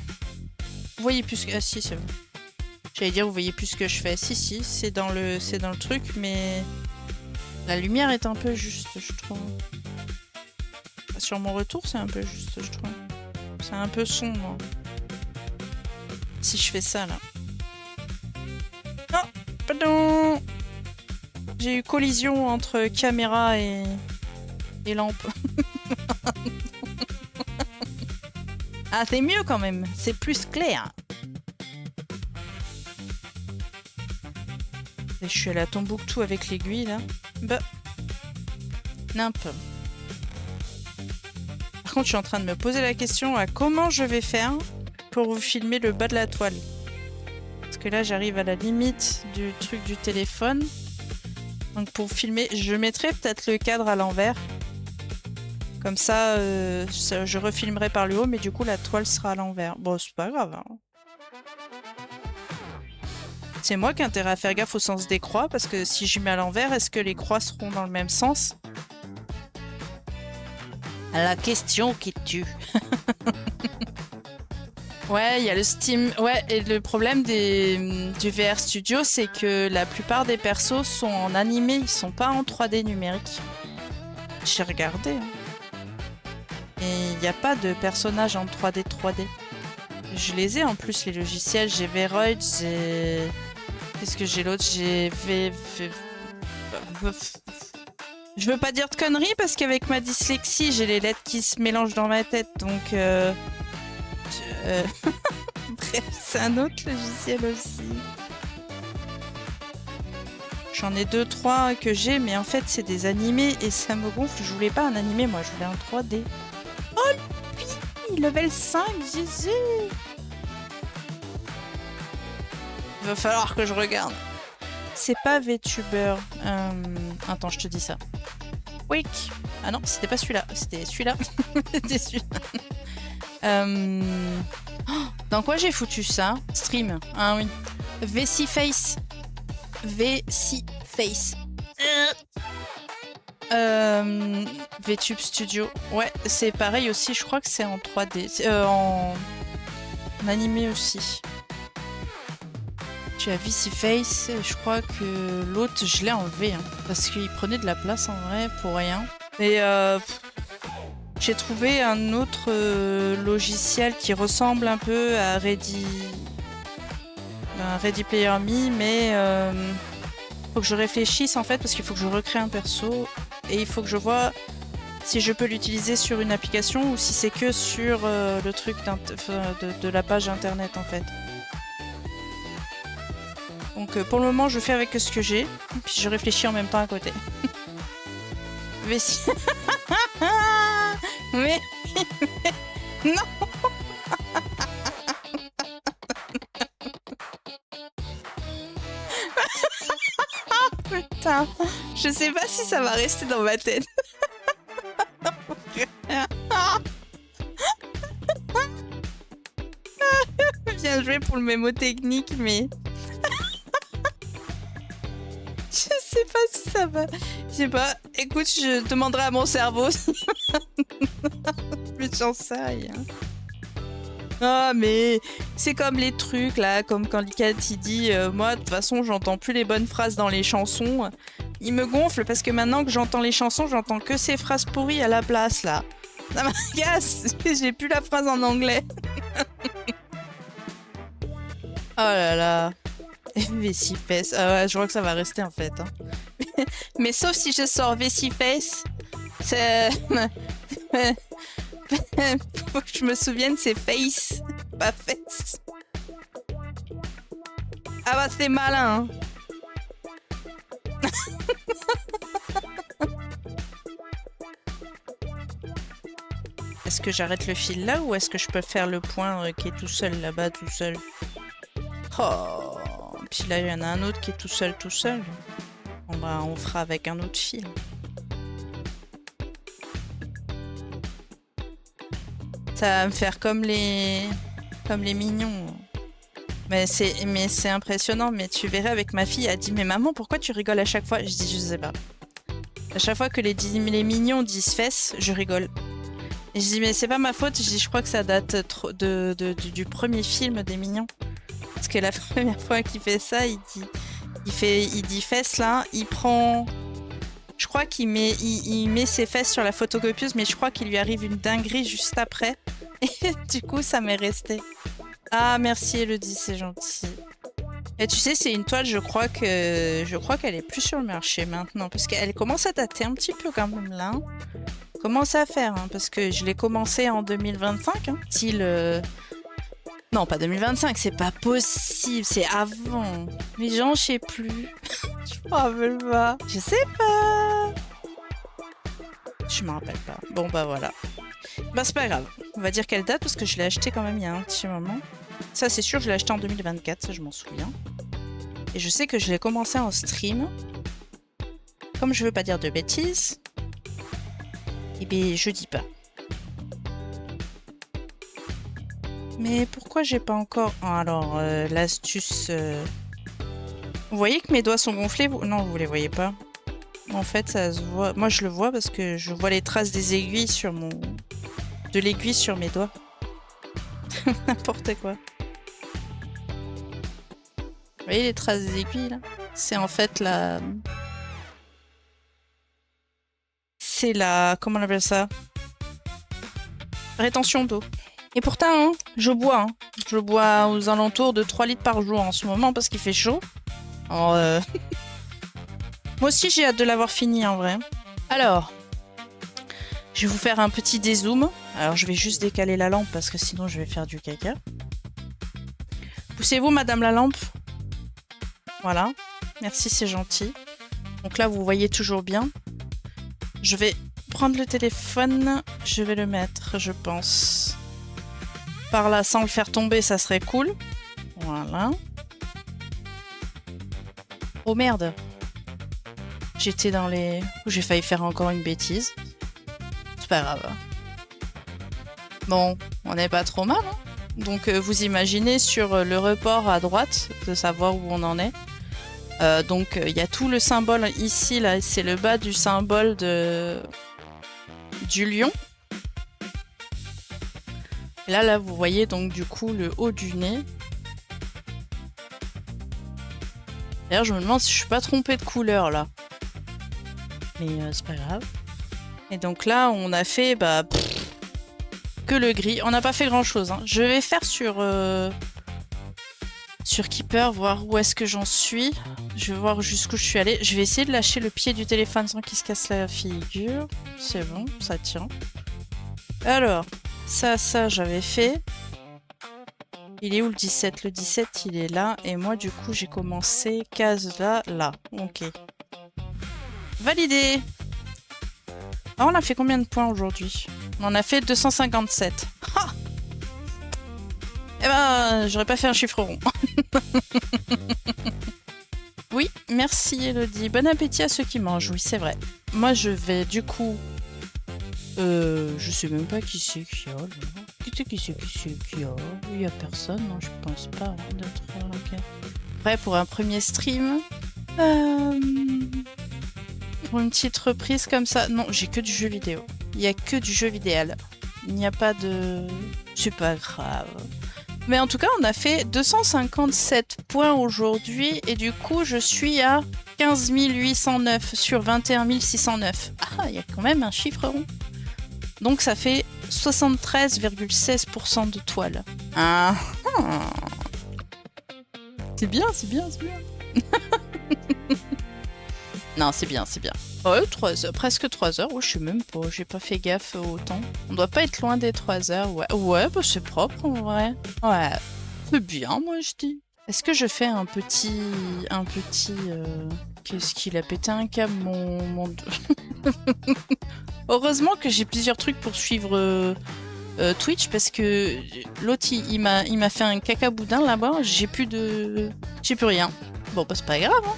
Vous voyez plus que... Ah si, c'est bon. J'allais dire, vous voyez plus ce que je fais. Si, si, c'est dans le truc, mais... La lumière est un peu juste, je trouve. Sur mon retour, c'est un peu juste, je trouve. C'est un peu sombre. Si je fais ça, là. Non, pardon. J'ai eu collision entre caméra et lampe. Ah, c'est mieux quand même. C'est plus clair. Et je suis allée à Tombouctou avec l'aiguille, là. Bah. Nimp. Par contre, je suis en train de me poser la question à comment je vais faire pour vous filmer le bas de la toile. Parce que là, j'arrive à la limite du truc du téléphone. Donc pour filmer, je mettrai peut-être le cadre à l'envers. Comme ça, je refilmerai par le haut, mais du coup la toile sera à l'envers. Bon, c'est pas grave. Hein. C'est moi qui ai intérêt à faire gaffe au sens des croix, parce que si je mets à l'envers, est-ce que les croix seront dans le même sens? La question qui tue. Ouais, il y a le Steam. Ouais, et le problème du VR Studio, c'est que la plupart des persos sont en animé, ils sont pas en 3D numérique. J'ai regardé. Hein. Et il n'y a pas de personnages en 3D 3D. Je les ai en plus, les logiciels. J'ai Veroid, j'ai... Qu'est-ce que j'ai l'autre? J'ai Je veux pas dire de conneries parce qu'avec ma dyslexie, j'ai les lettres qui se mélangent dans ma tête. Donc... Bref, c'est un autre logiciel aussi. J'en ai 2-3 que j'ai, mais en fait, c'est des animés et ça me gonfle. Je voulais pas un animé, moi, je voulais un 3D. Oh, lui, level 5, Jésus! Il va falloir que je regarde. C'est pas VTuber. Attends, je te dis ça. Wake. Ah non, c'était pas celui-là. C'était celui-là. C'était celui-là. Dans quoi j'ai foutu ça? Stream. Ah oui. VC-Face. VC-Face. VTube Studio. Ouais, c'est pareil aussi. Je crois que c'est en 3D. En animé aussi. Tu as VC-Face. Je crois que l'autre, je l'ai enlevé. Hein, parce qu'il prenait de la place en vrai pour rien. Et j'ai trouvé un autre logiciel qui ressemble un peu à Ready Player Me, mais faut que je réfléchisse en fait parce qu'il faut que je recrée un perso et il faut que je vois si je peux l'utiliser sur une application ou si c'est que sur le truc de la page internet en fait. Donc pour le moment je fais avec ce que j'ai, puis je réfléchis en même temps à côté. Mais non. Putain, je sais pas si ça va rester dans ma tête. Bien joué pour le mémo technique, mais je sais pas si ça va. Je sais pas. Écoute, je demanderai à mon cerveau. Plus j'en sais. Ah, mais c'est comme les trucs là, comme quand Likat il dit moi de toute façon j'entends plus les bonnes phrases dans les chansons. Il me gonfle parce que maintenant que j'entends les chansons, j'entends que ces phrases pourries à la place là. Ça m'agace. J'ai plus la phrase en anglais. Oh là là. VC-Face. Ah ouais, je crois que ça va rester en fait. Hein. Mais sauf si je sors VC-Face, c'est... Faut que je me souvienne, c'est Face, pas Face. Ah bah c'est malin. Hein. Est-ce que j'arrête le fil là ou est-ce que je peux faire le point qui est tout seul là-bas, tout seul? Oh, puis là il y en a un autre qui est tout seul, tout seul. On fera avec un autre fil. Ça va me faire comme les mignons. Mais c'est impressionnant. Mais tu verrais avec ma fille, elle dit mais maman pourquoi tu rigoles à chaque fois? Je dis je sais pas. À chaque fois que les mignons disent fesses, je rigole. Et je dis mais c'est pas ma faute. Je dis je crois que ça date du premier film des mignons. Parce que la première fois qu'il fait ça, il dit fesses là, il prend... Je crois qu'il met ses fesses sur la photocopieuse, mais je crois qu'il lui arrive une dinguerie juste après. Et du coup, ça m'est resté. Ah, merci Elodie, c'est gentil. Et tu sais, c'est une toile, je crois qu'elle est plus sur le marché maintenant. Parce qu'elle commence à dater un petit peu quand même là. Commence à faire, hein, parce que je l'ai commencé en 2025. Hein, style... Non, pas 2025, c'est pas possible, c'est avant. Les gens, je sais plus. Je me rappelle pas. Je sais pas. Je me rappelle pas. Bon, bah voilà. Bah, c'est pas grave. On va dire quelle date, parce que je l'ai acheté quand même il y a un petit moment. Ça, c'est sûr, je l'ai acheté en 2024, ça, je m'en souviens. Et je sais que je l'ai commencé en stream. comme je veux pas dire de bêtises, eh bien, je dis pas. Mais pourquoi j'ai pas encore... Oh, alors, l'astuce... Vous voyez que mes doigts sont gonflés? Non, vous les voyez pas. En fait, ça se voit... Moi, je le vois parce que je vois les traces des aiguilles sur mon... De l'aiguille sur mes doigts. N'importe quoi. Vous voyez les traces des aiguilles, là? C'est en fait la... C'est la... Comment on appelle ça? Rétention d'eau. Et pourtant, hein, je bois. Hein. Je bois aux alentours de 3 litres par jour en ce moment parce qu'il fait chaud. Alors, moi aussi, j'ai hâte de l'avoir fini en vrai. Alors, je vais vous faire un petit dézoom. Alors, je vais juste décaler la lampe parce que sinon, je vais faire du caca. Poussez-vous, madame la lampe. Voilà. Merci, c'est gentil. Donc là, vous voyez toujours bien. Je vais prendre le téléphone. Je vais le mettre, je pense. Par là, sans le faire tomber, ça serait cool. Voilà. Oh merde. J'étais dans les... J'ai failli faire encore une bêtise. C'est pas grave. Bon, on n'est pas trop mal. Hein. Donc vous imaginez sur le report à droite, de savoir où on en est. Donc il y a tout le symbole ici, là, c'est le bas du symbole du lion. Et là, vous voyez donc du coup le haut du nez. D'ailleurs, je me demande si je suis pas trompée de couleur là. Mais c'est pas grave. Et donc là, on a fait que le gris. On n'a pas fait grand chose. Hein. Je vais faire sur Keeper, voir où est-ce que j'en suis. Je vais voir jusqu'où je suis allée. Je vais essayer de lâcher le pied du téléphone sans qu'il se casse la figure. C'est bon, ça tient. Alors, ça, j'avais fait. Il est où le 17? Le 17, il est là. Et moi, du coup, j'ai commencé case là, là. Ok. Validé. Ah, on a fait combien de points aujourd'hui? On en a fait 257. Ha! Eh ben, j'aurais pas fait un chiffre rond. Oui, merci Elodie. Bon appétit à ceux qui mangent. Oui, c'est vrai. Moi, je vais du coup... je sais même pas qui c'est qui a. Qui a. Il y a personne, non, je pense pas d'être... Okay. Prêt pour un premier stream. Pour une petite reprise comme ça. Non, j'ai que du jeu vidéo. Il y a que du jeu vidéo. Il n'y a pas de... C'est pas grave. Mais en tout cas, on a fait 257 points aujourd'hui. Et du coup, je suis à 15 809 sur 21 609. Ah, il y a quand même un chiffre rond. Donc ça fait 73,16% de toile. Ah, c'est bien, c'est bien, c'est bien. Non, c'est bien, c'est bien. Ouais, 3 heures, presque 3 heures. Ouais, je sais même pas, j'ai pas fait gaffe au temps. On doit pas être loin des 3 heures. Ouais, ouais bah c'est propre en vrai. Ouais, c'est bien, moi je dis. Est-ce que je fais un petit... Qu'est-ce qu'il a pété un câble, mon... Heureusement que j'ai plusieurs trucs pour suivre Twitch, parce que l'autre, il m'a fait un caca boudin là-bas. J'ai plus rien. Bon, bah c'est pas grave, hein.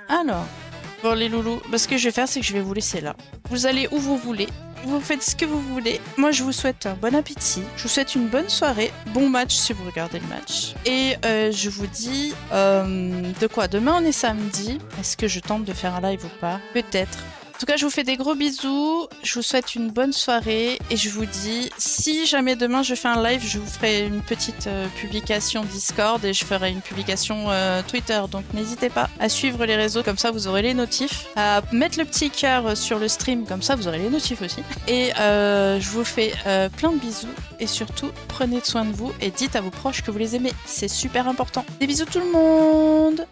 Alors... Bon les loulous, ce que je vais faire, c'est que je vais vous laisser là. Vous allez où vous voulez, vous faites ce que vous voulez. Moi, je vous souhaite un bon appétit. Je vous souhaite une bonne soirée, bon match si vous regardez le match. Et je vous dis de quoi. Demain, on est samedi. Est-ce que je tente de faire un live ou pas? Peut-être. En tout cas, je vous fais des gros bisous. Je vous souhaite une bonne soirée. Et je vous dis, si jamais demain je fais un live, je vous ferai une petite publication Discord et je ferai une publication Twitter. Donc n'hésitez pas à suivre les réseaux, comme ça vous aurez les notifs. À mettre le petit cœur sur le stream, comme ça vous aurez les notifs aussi. Et je vous fais plein de bisous. Et surtout, prenez soin de vous et dites à vos proches que vous les aimez. C'est super important. Des bisous tout le monde!